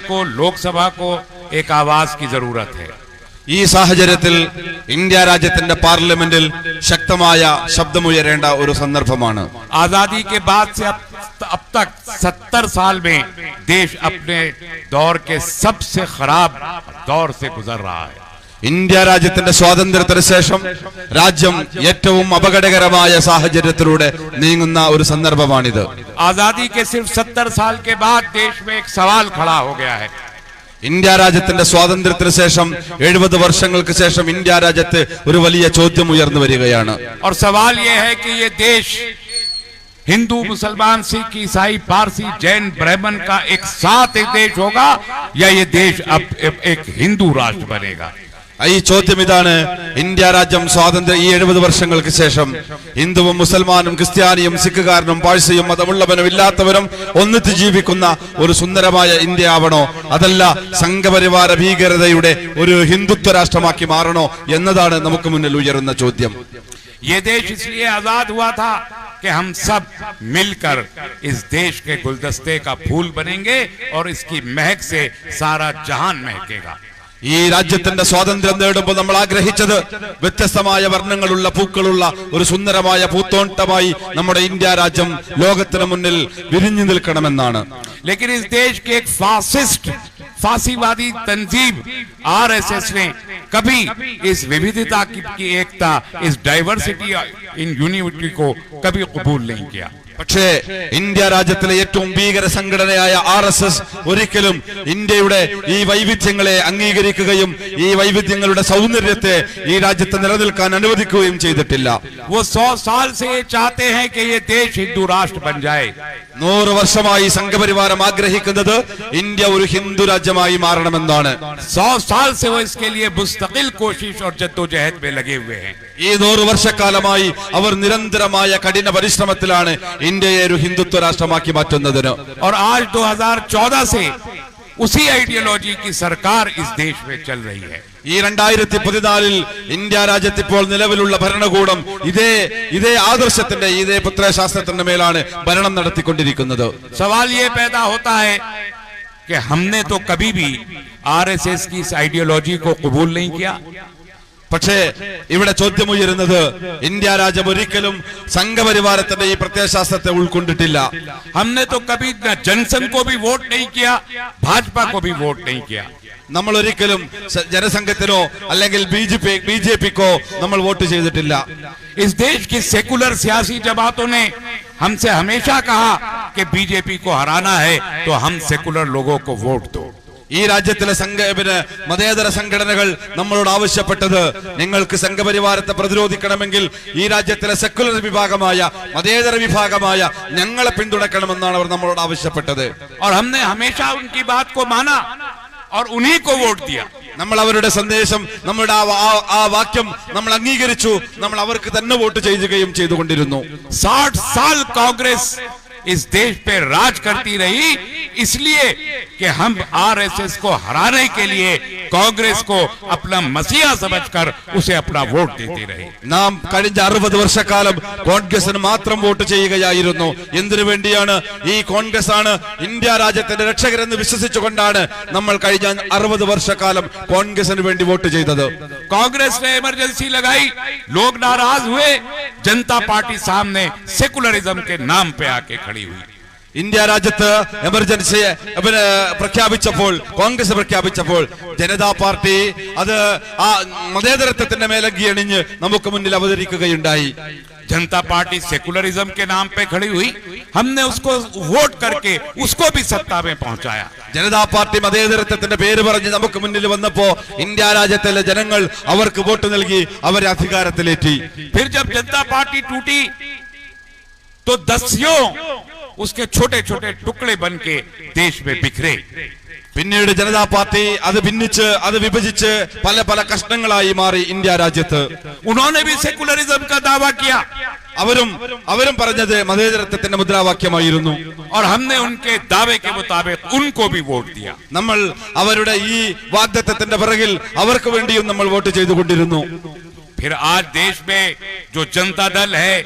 को, लोकसभा को एक आवाज की जरूरत है। ഈ സാഹചര്യത്തിൽ ഇന്ത്യ രാജ്യത്തിന്റെ പാർലമെന്റിൽ ശക്തമായ ശബ്ദമുയരേണ്ട ഒരു സന്ദർഭമാണ്. आजादी के बाद से अब तक 70 साल में देश अपने दौर के सबसे खराब दौर से गुजर रहा है. ഇന്ത്യ രാജ്യത്തിന്റെ സ്വാതന്ത്ര്യത്തിന് ശേഷം രാജ്യം ഏറ്റവും അപകടകരമായ സാഹചര്യത്തിലൂടെ നീങ്ങുന്ന ഒരു സന്ദർഭമാണിത്. आजादी के सिर्फ 70 साल के बाद देश में एक सवाल खड़ा हो गया है. ഇന്ത്യ രാജ്യത്തിന്റെ സ്വാതന്ത്ര്യത്തിന് ശേഷം 70 വർഷങ്ങൾക്ക് ശേഷം ഇന്ത്യ രാജ്യത്ത് ഒരു വലിയ ചോദ്യം ഉയർന്നു വരികയാണ്. और सवाल ये है कि ये देश हिंदू, मुसलमान, सिख, ईसाई, पारसी, जैन, ब्राह्मण का एक साथ एक देश होगा या ये देश अब एक हिंदू राष्ट्र बनेगा. ഈ ചോദ്യം ഇതാണ്. ഇന്ത്യ രാജ്യം സ്വാതന്ത്ര്യം ഈ 70 വർഷങ്ങൾക്ക് ശേഷം ഹിന്ദുവും മുസൽമാനും ക്രിസ്ത്യാനിയും സിഖുകാരനും പാഴ്സിയും മതമുള്ളവനും ഇല്ലാത്തവരും ഒന്നിച്ച് ജീവിക്കുന്ന ഒരു സുന്ദരമായ ഇന്ത്യ ആവണോ, അതല്ല സംഘപരിവാര ഭീകരതയുടെ ഒരു ഹിന്ദുത്വ രാഷ്ട്രമാക്കി മാറണോ എന്നതാണ് നമുക്ക് മുന്നിൽ ഉയരുന്ന ചോദ്യം. ये देश इसलिए आजाद हुआ था कि हम सब मिलकर इस देश के गुलदस्ते का फूल बनेंगे और इसकी महक से सारा जहान महकेगा. ഈ രാജ്യത്തിന്റെ സ്വാതന്ത്ര്യം നേടുമ്പോൾ നമ്മൾ ആഗ്രഹിച്ചത് വ്യത്യസ്തമായ വർണ്ണങ്ങളുള്ള പൂക്കളുള്ള ഒരു സുന്ദരമായ പൂത്തോട്ടമായി നമ്മുടെ ഇന്ത്യ രാജ്യം ലോകത്തിന് മുന്നിൽ വിരിഞ്ഞു നിൽക്കണമെന്നാണ്. लेकिन इस देश के एक फासीवादी तंजीम आरएसएस ने कभी इस विविधता की एकता, इस डाइवर्सिटी इन यूनिटी को कभी कबूल नहीं किया. പക്ഷേ ഇന്ത്യ രാജ്യത്തിലെ ഏറ്റവും ഭീകര സംഘടനയായ RSS ഒരിക്കലും ഇന്ത്യയുടെ ഈ വൈവിധ്യങ്ങളെ അംഗീകരിക്കുകയും ഈ വൈവിധ്യങ്ങളുടെ സൗന്ദര്യത്തെ ഈ രാജ്യത്ത് നിലനിൽക്കാൻ അനുവദിക്കുകയും ചെയ്തിട്ടില്ല. वो 100 साल से ये चाहते हैं कि ये देश हिंदू राष्ट्र बन जाए. 100 വർഷമായി സംഘപരിവാരം ആഗ്രഹിക്കുന്നത് ഇന്ത്യ ഒരു ഹിന്ദു രാജ്യമായി മാറണമെന്നാണ്. 100 साल से वो इसके लिए मुस्तकिल कोशिश और जद्दोजहद में लगे हुए हैं. ഈ 100 വർഷക്കാലമായി അവർ നിരന്തരമായ കഠിന പരിശ്രമത്തിലാണ് ഇന്ത്യയെ ഒരു ഹിന്ദുത്വ രാഷ്ട്രമാക്കി മാറ്റുന്നതിന്. और आज 2014 से उसी आइडियोलॉजी की सरकार इस देश में चल रही है. ഈ 2014 ഇന്ത്യ രാജ്യത്ത് ഇപ്പോൾ നിലവിലുള്ള ഭരണകൂടം ഇതേ ആദർശത്തിന്റെ ഇതേ പുത്രശാസ്ത്രത്തിന്റെ മേലാണ് ഭരണം നടത്തിക്കൊണ്ടിരിക്കുന്നത്. सवाल ये पैदा होता है कि हमने तो कभी भी आरएसएस की इस आइडियोलॉजी को कबूल नहीं किया. പക്ഷേ ഇവിടെ ചോദ്യമുയരുന്നത് ഇന്ത്യ രാജ്യം ഒരിക്കലും സംഘപരിവാരത്തിന്റെ ഈ പ്രത്യയശാസ്ത്രത്തെ ഉൾക്കൊണ്ടിട്ടില്ല. हमने तो कभी जनसंघ को भी वोट नहीं किया, भाजपा को भी वोट नहीं किया. നമ്മൾ ഒരിക്കലും ജനസംഘത്തിനോ അല്ലെങ്കിൽ ബിജെപിക്കോ നമ്മൾ വോട്ട് ചെയ്തിട്ടില്ല. इस देश की सेकुलर सियासी जमातों ने हमसे हमेशा कहा कि बीजेपी को हराना है तो हम सेकुलर लोगों को वोट दो. ഈ രാജ്യത്തിലെ മതേതര സംഘടനകൾ നമ്മളോട് ആവശ്യപ്പെട്ടത്, നിങ്ങൾക്ക് സംഘപരിവാരത്തെ പ്രതിരോധിക്കണമെങ്കിൽ ഈ രാജ്യത്തിലെ സെക്കുലർ വിഭാഗമായ മതേതര വിഭാഗമായ ഞങ്ങളെ പിന്തുണക്കണമെന്നാണ് അവർ നമ്മളോട് ആവശ്യപ്പെട്ടത്. और हमने हमेशा उनकी बात को माना और उन्हीं को वोट दिया. നമ്മൾ അവരുടെ സന്ദേശം, നമ്മുടെ ആ വാക്യം നമ്മൾ അംഗീകരിച്ചു. നമ്മൾ അവർക്ക് തന്നെ വോട്ട് ചെയ്യുകയും ചെയ്തുകൊണ്ടിരുന്നു. 60 साल कांग्रेस इस देश पे राज करती रही, इसलिए कि हम आरएसएस को हराने के लिए कांग्रेस को अपना मसीहा समझकर उसे अपना वोट देते रहे. നാം കഴിഞ്ഞ 60 വർഷക്കാലം കോൺഗ്രസിന് മാത്രം വോട്ട് ചെയ്യുകയായിരുന്നു. എന്തിനു വേണ്ടിയാണ്? ഈ കോൺഗ്രസ് ആണ് ഇന്ത്യ രാജ്യത്തിന്റെ രക്ഷകരെന്ന് വിശ്വസിച്ചുകൊണ്ടാണ് നമ്മൾ കഴിഞ്ഞ 60 വർഷക്കാലം കോൺഗ്രസിന് വേണ്ടി വോട്ട് ചെയ്തത്. कांग्रेस ने इमरजेंसी लगाई, लोग नाराज हुए, जनता पार्टी सामने सेकुलरिज्म के नाम पे आके खड़ी हुई. ഇന്ത്യ രാജ്യത്ത് എമർജൻസി പ്രഖ്യാപിച്ചപ്പോൾ, കോൺഗ്രസ് പ്രഖ്യാപിച്ചപ്പോൾ ജനതാ പാർട്ടി അത് ആ മതേതരത്വത്തിന്റെ മേലങ്കി അണിഞ്ഞ് നമുക്ക് മുന്നിൽ അവതരിക്കുകയുണ്ടായി. जनता पार्टी सेकुलरिज्म के नाम पे खड़ी हुई, हमने उसको वोट करके उसको भी सत्ता में पहुंचाया. ജനതാ പാർട്ടി മതേതരത്വത്തിന്റെ പേര് പറഞ്ഞ് നമുക്ക് മുന്നിൽ വന്നപ്പോ ഇന്ത്യ രാജ്യത്തിലെ ജനങ്ങൾ അവർക്ക് വോട്ട് നൽകി അവരെ അധികാരത്തിലേറ്റി. फिर जब जनता पार्टी टूटी तो दसियों उसके छोटे छोटे टुकड़े बन के देश में बिखरे. പിന്നീട് ജനതാ പാർട്ടി അത് ഭിന്നിച്ച് അത് വിഭജിച്ച് പല പല കഷ്ണങ്ങളായി മാറി ഇന്ത്യ രാജ്യത്ത്. उन्होंने भी सेकुलरिज्म का दावा किया, അവരും പറഞ്ഞത് മതേതരത്വത്തിന്റെ മുദ്രാവാക്യമായിരുന്നു. और हमने उनके दावे के मुताबिक उनको भी वोट दिया. നമ്മൾ അവരുടെ ഈ വാഗ്ദത്തത്തിന്റെ പിറകിൽ അവർക്ക് വേണ്ടിയും നമ്മൾ വോട്ട് ചെയ്തുകൊണ്ടിരുന്നു. फिर आज देश में जो जनता दल है,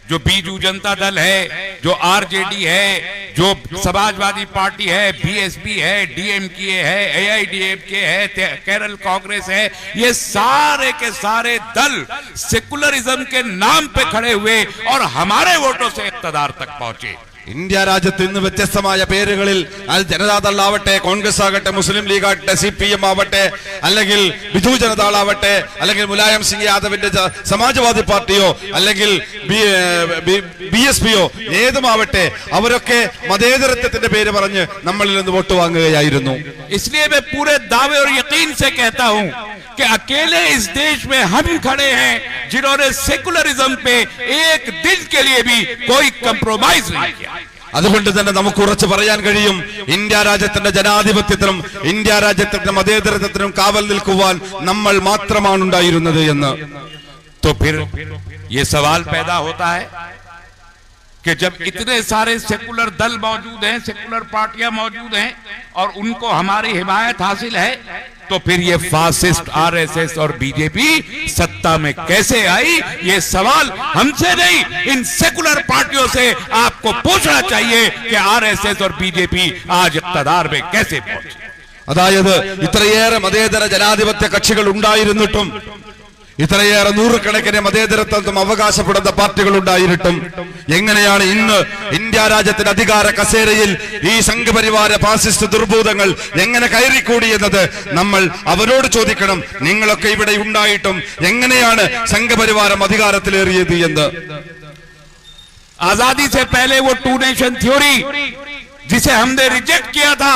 जो बीजू जनता दल है, जो आरजेडी है, जो समाजवादी पार्टी है, बीएसपी है, डीएमके है, एआईडीएमके है, केरल कांग्रेस है, ये सारे के सारे दल सेकुलरिज्म के नाम पे खड़े हुए और हमारे वोटों से इक्तदार तक पहुंचे। ഇന്ത്യ രാജ്യത്ത് ഇന്ന് വ്യത്യസ്തമായ പേരുകളിൽ അത് ജനതാദളാവട്ടെ, കോൺഗ്രസ് ആകട്ടെ, മുസ്ലിം ലീഗ് ആകട്ടെ, CPM ആവട്ടെ, അല്ലെങ്കിൽ ബിജു ജനതാളാവട്ടെ, അല്ലെങ്കിൽ മുലായം സിംഗ് യാദവിന്റെ സമാജ്വാദി പാർട്ടിയോ അല്ലെങ്കിൽ BSPയോ ഏതുമാവട്ടെ, അവരൊക്കെ മതേതരത്വത്തിന്റെ പേര് പറഞ്ഞ് നമ്മളിൽ നിന്ന് വോട്ട് വാങ്ങുകയായിരുന്നു. इसलिए मैं पूरे दावे और यकीन से कहता हूं कि अकेले इस देश में हम खड़े हैं जिन्होंने सेकुलरिज्म पे एक दिन के लिए भी कोई कंप्रोमाइज नहीं किया। അതുകൊണ്ട് തന്നെ നമുക്ക് ഉറച്ചു പറയാൻ കഴിയും, ഇന്ത്യ രാജ്യത്തിന്റെ ജനാധിപത്യത്തിനും ഇന്ത്യ രാജ്യത്തിന്റെ മതേതരത്വത്തിനും കാവൽ നിൽക്കുവാൻ നമ്മൾ മാത്രമാണ് ഉണ്ടായിരുന്നത് എന്ന്. तो फिर ये सवाल पैदा होता है कि जब इतने सारे सेकुलर दल मौजूद हैं, सेकुलर पार्टियां मौजूद हैं और उनको हमारी हिमायत हासिल है, तो फिर ये फासिस्ट आरएसएस और बीजेपी सत्ता में कैसे आई? ये सवाल हमसे नहीं, इन सेकुलर पार्टियों से आपको पूछना चाहिए कि आरएसएस और बीजेपी आज इक़्तिदार में कैसे पहुंचे। അതായത് ഇത്രയേറെ മതേതര ജനാധിപത്യ കക്ഷികൾ ഉണ്ടായിരുന്നിട്ടും, ഇത്രയേറെ നൂറുകണക്കിന് മതേതരത്വം അവകാശപ്പെടുന്ന പാർട്ടികൾ ഉണ്ടായിട്ടും എങ്ങനെയാണ് ഇന്ന് ഇന്ത്യ രാജ്യത്തിന്റെ അധികാര കസേരയിൽ ഈ സംഘപരിവാര ഫാസിസ്റ്റ് ദുർഭൂതങ്ങൾ എങ്ങനെ കയറിക്കൂടി എന്നത് നമ്മൾ അവരോട് ചോദിക്കണം. നിങ്ങളൊക്കെ ഇവിടെ ഉണ്ടായിട്ടും എങ്ങനെയാണ് സംഘപരിവാരം അധികാരത്തിലേറിയത് എന്ന്. आजादी से पहले वो टू नेशन थ्योरी जिसे हमने रिजेक्ट किया था,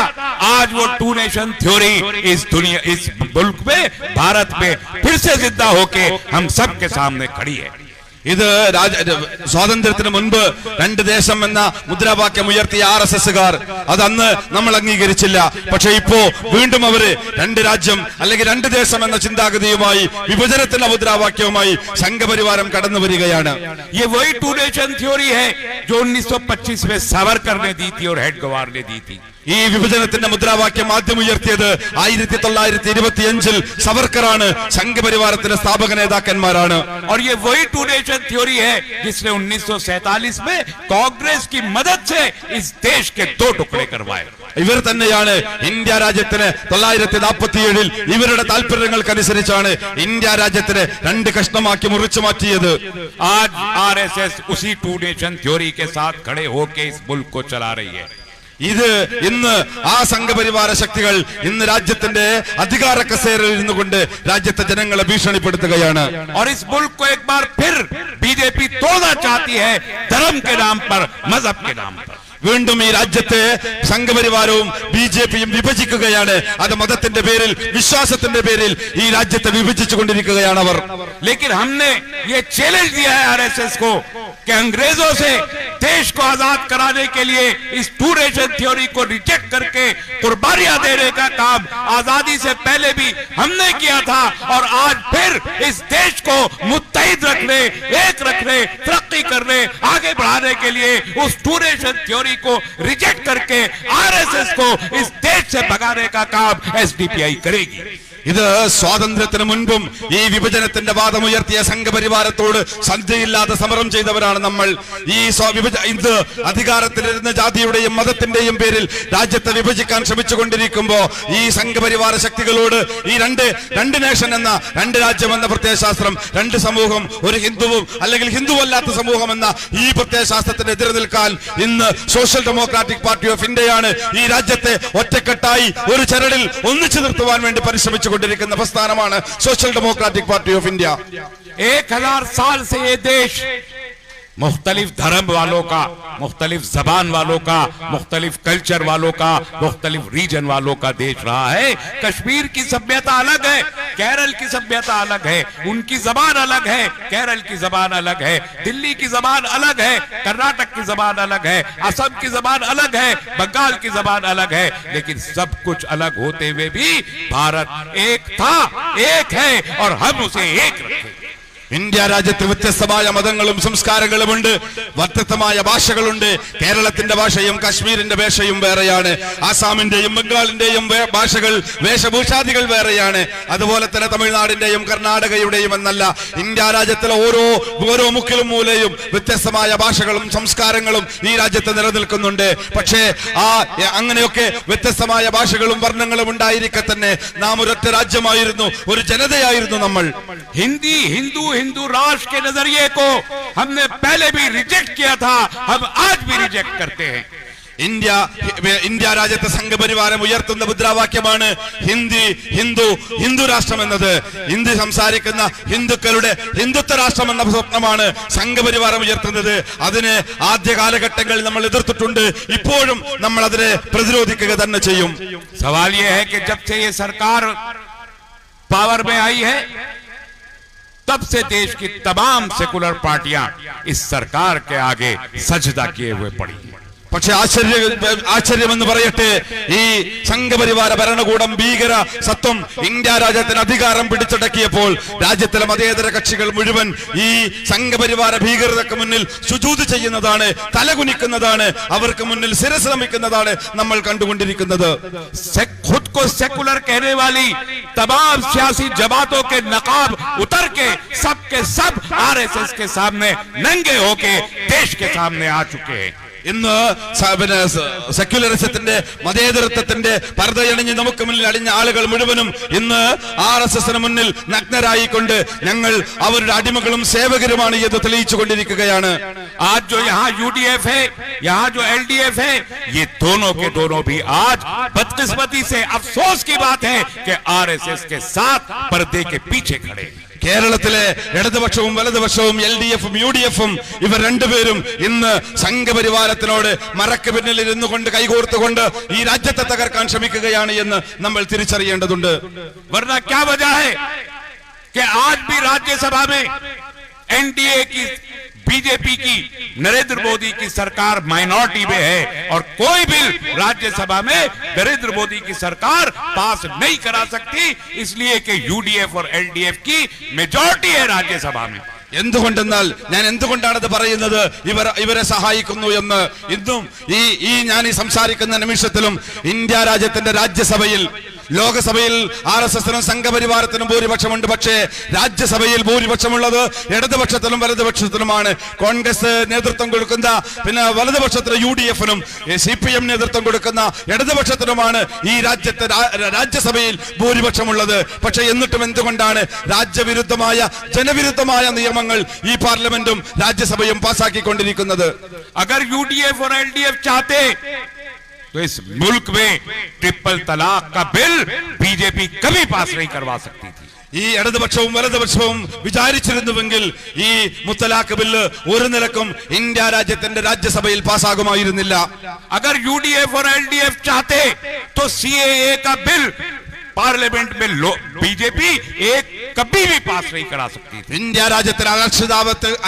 आज वो टू नेशन थ्योरी इस दुनिया, इस मुल्क में, भारत में फिर से जिंदा होके हम सबके सामने खड़ी है। ഇത് സ്വാതന്ത്ര്യത്തിന് മുൻപ് രണ്ട് ദേശം എന്ന മുദ്രാവാക്യം ഉയർത്തിയ RSSകാർ അത് അന്ന് നമ്മൾ അംഗീകരിച്ചില്ല. പക്ഷെ ഇപ്പോ വീണ്ടും അവര് രണ്ട് രാജ്യം അല്ലെങ്കിൽ രണ്ട് ദേശം എന്ന ചിന്താഗതിയുമായി വിഭജനത്തിന്റെ മുദ്രാവാക്യവുമായി സംഘപരിവാരം കടന്നു വരികയാണ്. ये वही टू नेशन थ्योरी है जो 1925 में सावरकर ने दी थी और हेडगवार ने दी थी। ഈ വിഭജനത്തിന്റെ മുദ്രാവാക്യം ആദ്യം ഉയർത്തിയത് 1925 സവർക്കറാണ്. സംഘപരിവാരത്തിന്റെ സ്ഥാപക നേതാക്കന്മാരാണ്. और ये वही टू नेशन थ्योरी है जिसने 1947 में कांग्रेस की मदद से इस देश के दो टुकड़े करवाए। ഇവർ തന്നെയാണ് ഇന്ത്യ രാജ്യത്തിന് 1947 ഇവരുടെ താല്പര്യങ്ങൾക്കനുസരിച്ചാണ് ഇന്ത്യ രാജ്യത്തിന് രണ്ട് കഷ്ണമാക്കി മുറിച്ചു മാറ്റിയത്. आज आरएसएस उसी टू नेशन थ्योरी के साथ खड़े होकर इस मुल्क को चला रही है। ഇത് ഇന്ന് ആ സംഘപരിവാര ശക്തികൾ ഇന്ന് രാജ്യത്തിന്റെ അധികാര കസേരയിൽ ഇരുന്നുകൊണ്ട് രാജ്യത്തെ ജനങ്ങളെ ഭീഷണിപ്പെടുത്തുകയാണ്. और इस मुल्क को एक बार फिर बीजेपी तोड़ना चाहती है, धर्म के नाम पर, मजहब के नाम पर। വീണ്ടും ഈ രാജ്യത്തെ സംഘപരിവാരവും BJPയും വിഭജിക്കുകയാണ്. അത് മതത്തിന്റെ പേരിൽ, വിശ്വാസത്തിന്റെ പേരിൽ ഈ രാജ്യത്തെ വിഭജിച്ചുകൊണ്ടിരിക്കുകയാണ് അവർ. लेकिन हमने ये चैलेंज दिया है आरएसएस को कि अंग्रेजों से देश को आजाद कराने के लिए इस टू नेशन थ्योरी को रिजेक्ट करके कुर्बानियां देने का काम आजादी से पहले भी हमने किया था और आज फिर इस देश को मुत्तहिद रखने, एक रखने, तरक्की करने, आगे बढ़ाने के लिए उस टू नेशन थ्योरी को रिजेक्ट करके आरएसएस को इस देश से भगाने का काम एसडीपीआई करेगी। ഇത് സ്വാതന്ത്ര്യത്തിന് മുൻപും ഈ വിഭജനത്തിന്റെ വാദമുയർത്തിയ സംഘപരിവാരത്തോട് സന്ധിയില്ലാതെ സമരം ചെയ്തവരാണ് നമ്മൾ. ഈ ഇത് അധികാരത്തിലിരുന്ന ജാതിയുടെയും മതത്തിന്റെയും പേരിൽ രാജ്യത്തെ വിഭജിക്കാൻ ശ്രമിച്ചുകൊണ്ടിരിക്കുമ്പോ ഈ സംഘപരിവാര ശക്തികളോട് ഈ രണ്ട് നേഷൻ എന്ന, രണ്ട് രാജ്യം എന്ന പ്രത്യയശാസ്ത്രം, രണ്ട് സമൂഹം, ഒരു ഹിന്ദുവും അല്ലെങ്കിൽ ഹിന്ദുവല്ലാത്ത സമൂഹം എന്ന ഈ പ്രത്യയശാസ്ത്രത്തിന് എതിരെ നിൽക്കാൻ ഇന്ന് സോഷ്യൽ ഡെമോക്രാറ്റിക് പാർട്ടി ഓഫ് ഇന്ത്യയാണ് ഈ രാജ്യത്തെ ഒറ്റക്കെട്ടായി ഒരു ചരടിൽ ഒന്നിച്ചു നിർത്തുവാൻ വേണ്ടി പരിശ്രമിച്ചുകൊണ്ടിരിക്കുന്ന പ്രസ്ഥാനമാണ് social democratic party of India. 1000 साल से ये देश मुख्तलिफ धर्म वालों का, मुख्तलिफ जबान वालों का, मुख्तलिफ कल्चर वालों का, मुख्तलिफ रीजन वालों का देश रहा है। कश्मीर की सभ्यता अलग है, केरल की सभ्यता अलग है, उनकी जबान अलग है, केरल की जबान अलग है, दिल्ली की जबान अलग है, कर्नाटक की जबान अलग है, असम की जबान अलग है, बंगाल की जबान अलग है, लेकिन सब कुछ अलग होते हुए भी भारत एक था, एक है और हम उसे एक रखेंगे। ഇന്ത്യ രാജ്യത്ത് വ്യത്യസ്തമായ മതങ്ങളും സംസ്കാരങ്ങളുമുണ്ട്, വ്യത്യസ്തമായ ഭാഷകളുണ്ട്. കേരളത്തിന്റെ ഭാഷയും കാശ്മീരിന്റെ ഭാഷയും വേറെയാണ്, ആസാമിന്റെയും ബംഗാളിന്റെയും ഭാഷകൾ, വേഷഭൂഷാദികൾ വേറെയാണ്. അതുപോലെ തന്നെ തമിഴ്നാടിന്റെയും കർണാടകയുടെയും എന്നല്ല, ഇന്ത്യ രാജ്യത്തിലെ ഓരോ മുക്കിലും മൂലയും വ്യത്യസ്തമായ ഭാഷകളും സംസ്കാരങ്ങളും ഈ രാജ്യത്ത് നിലനിൽക്കുന്നുണ്ട്. പക്ഷേ അങ്ങനെയൊക്കെ വ്യത്യസ്തമായ ഭാഷകളും വർണ്ണങ്ങളും ഉണ്ടായിരിക്കെ തന്നെ നാം ഒരൊറ്റ രാജ്യമായിരുന്നു, ഒരു ജനതയായിരുന്നു നമ്മൾ. हिंदू राष्ट्र के नजरिए को हमने पहले भी रिजेक्ट किया था, हम आज भी रिजेक्ट करते हैं. ഇന്ത്യ രാജ്യത്തെ സംഘപരിവാരം ഉയർത്തുന്ന മുദ്രാവാക്യമാണ് ഹിന്ദു രാഷ്ട്രം എന്നത്. ഹിന്ദി സംസാരിക്കുന്ന ഹിന്ദുക്കളുടെ ഹിന്ദുത്വ രാഷ്ട്രം എന്ന സ്വപ്നമാണ് സംഘപരിവാരം ഉയർത്തുന്നത്. അതിന് ആദ്യ കാലഘട്ടങ്ങളിൽ നമ്മൾ എതിർത്തിട്ടുണ്ട്, ഇപ്പോഴും നമ്മൾ അതിനെ പ്രതിരോധിക്കുക തന്നെ ചെയ്യും. सवाल यह है कि जब से ये सरकार पावर में आई है, तब से देश की तमाम सेकुलर पार्टियां इस सरकार के आगे सजदा किए हुए पड़ी. പക്ഷെ ആശ്ചര്യമെന്ന് പറയട്ടെ, ഈ സംഘപരിവാര ഭരണകൂടം ഭീകര സത്വം ഇന്ത്യ രാജ്യത്തിന് അധികാരം പിടിച്ചടക്കിയപ്പോൾ രാജ്യത്തിലെ മതേതര കക്ഷികൾ മുഴുവൻ ഈ സംഘപരിവാര ഭീകരതയ്ക്ക് മുന്നിൽ സുജൂദ് ചെയ്യുന്നതാണ്, തലകുനിക്കുന്നതാണ്, അവർക്ക് മുന്നിൽ ശിരസ് നമിക്കുന്നതാണ് നമ്മൾ കണ്ടുകൊണ്ടിരിക്കുന്നത്. खुद को सेकुलर कहने वाली तमाम सियासी जमातों के नकाब उतर के सब आरएसएस के सामने नंगे होके देश के सामने आ चुके हैं. ഇന്ന് സെക്യുലറിസത്തിന്റെ മതേതരത്വത്തിന്റെ പർദ്ദയണിഞ്ഞ് നമുക്ക് മുന്നിൽ അടിഞ്ഞ ആളുകൾ മുഴുവനും ഇന്ന് ആർഎസ്എസിന് മുന്നിൽ നഗ്നരായിക്കൊണ്ട് ഞങ്ങൾ അവരുടെ അടിമകളും സേവകരുമാണ് എന്ന് തെളിയിച്ചു കൊണ്ടിരിക്കുകയാണ്. आज जो यहाँ यूडीएफ है, यहाँ जो एलडीएफ है, ये दोनों के दोनों भी आज बदकिस्मती से अफसोस की बात है कि आरएसएस के साथ पर्दे के पीछे खड़े. കേരളത്തിലെ ഇടതുപക്ഷവും വലതുപക്ഷവും LDF-ഉം UDF-ഉം ഇവർ രണ്ടുപേരും ഇന്ന് സംഘപരിവാരത്തിനോട് മറക്ക് പിന്നിൽ ഇരുന്നു കൊണ്ട് കൈകോർത്തുകൊണ്ട് ഈ രാജ്യത്തെ തകർക്കാൻ ശ്രമിക്കുകയാണ് എന്ന് നമ്മൾ തിരിച്ചറിയേണ്ടതുണ്ട്. वरना क्या वजह है कि आज भी राज्यसभा में एनडीए की, बीजेपी की, नरेंद्र मोदी की सरकार माइनॉरिटी में है और कोई बिल राज्यसभा में नरेंद्र मोदी की सरकार पास नहीं करा सकती, इसलिए कि यूडीएफ और एलडीएफ की मेजॉरिटी है राज्यसभा में. എന്തുകൊണ്ടെന്നാൽ ഞാൻ എന്തുകൊണ്ടാണത് പറയുന്നത്, ഇവരെ സഹായിക്കുന്നു എന്ന്. ഇന്നും ഞാൻ ഈ സംസാരിക്കുന്ന നിമിഷത്തിലും ഇന്ത്യ രാജ്യത്തിന്റെ രാജ്യസഭയിൽ, ലോകസഭയിൽ ആർഎസ്എസിനും സംഘപരിവാരത്തിനും ഭൂരിപക്ഷമുണ്ട്. പക്ഷേ രാജ്യസഭയിൽ ഭൂരിപക്ഷമുള്ളത് ഇടതുപക്ഷത്തിലും വലതുപക്ഷത്തിലുമാണ്. കോൺഗ്രസ് നേതൃത്വം കൊടുക്കുന്ന, പിന്നെ വലതുപക്ഷത്തിന് UDF-നും CPM നേതൃത്വം കൊടുക്കുന്ന ഇടതുപക്ഷത്തിനുമാണ് ഈ രാജ്യത്തെ രാജ്യസഭയിൽ ഭൂരിപക്ഷമുള്ളത്. പക്ഷെ എന്നിട്ടും എന്തുകൊണ്ടാണ് രാജ്യവിരുദ്ധമായ ജനവിരുദ്ധമായ നിയമങ്ങൾ ഈ പാർലമെന്റും രാജ്യസഭയും പാസാക്കിക്കൊണ്ടിരിക്കുന്നത്? अगर UDF और LDF चाहते तो इस मुल्क में ट्रिपल तलाक का बिल बीजेपी कभी पास नहीं करवा सकती थी. ഈ ഇടതുപക്ഷവും വലതുപക്ഷവും വിചാരിച്ചിരുന്നുവെങ്കിൽ ഈ മുത്തലാഖ് ബില്ല് ഒരു നിലക്കും ഇന്ത്യ രാജ്യത്തിന്റെ രാജ്യസഭയിൽ പാസ്സാകുമായിരുന്നില്ല. अगर UDF और LDF चाहते तो CAA का बिल पार्लियामेंट में बीजेपी एक कभी भी पास नहीं करा सकती थी. ഇന്ത്യ രാജ്യത്തിന്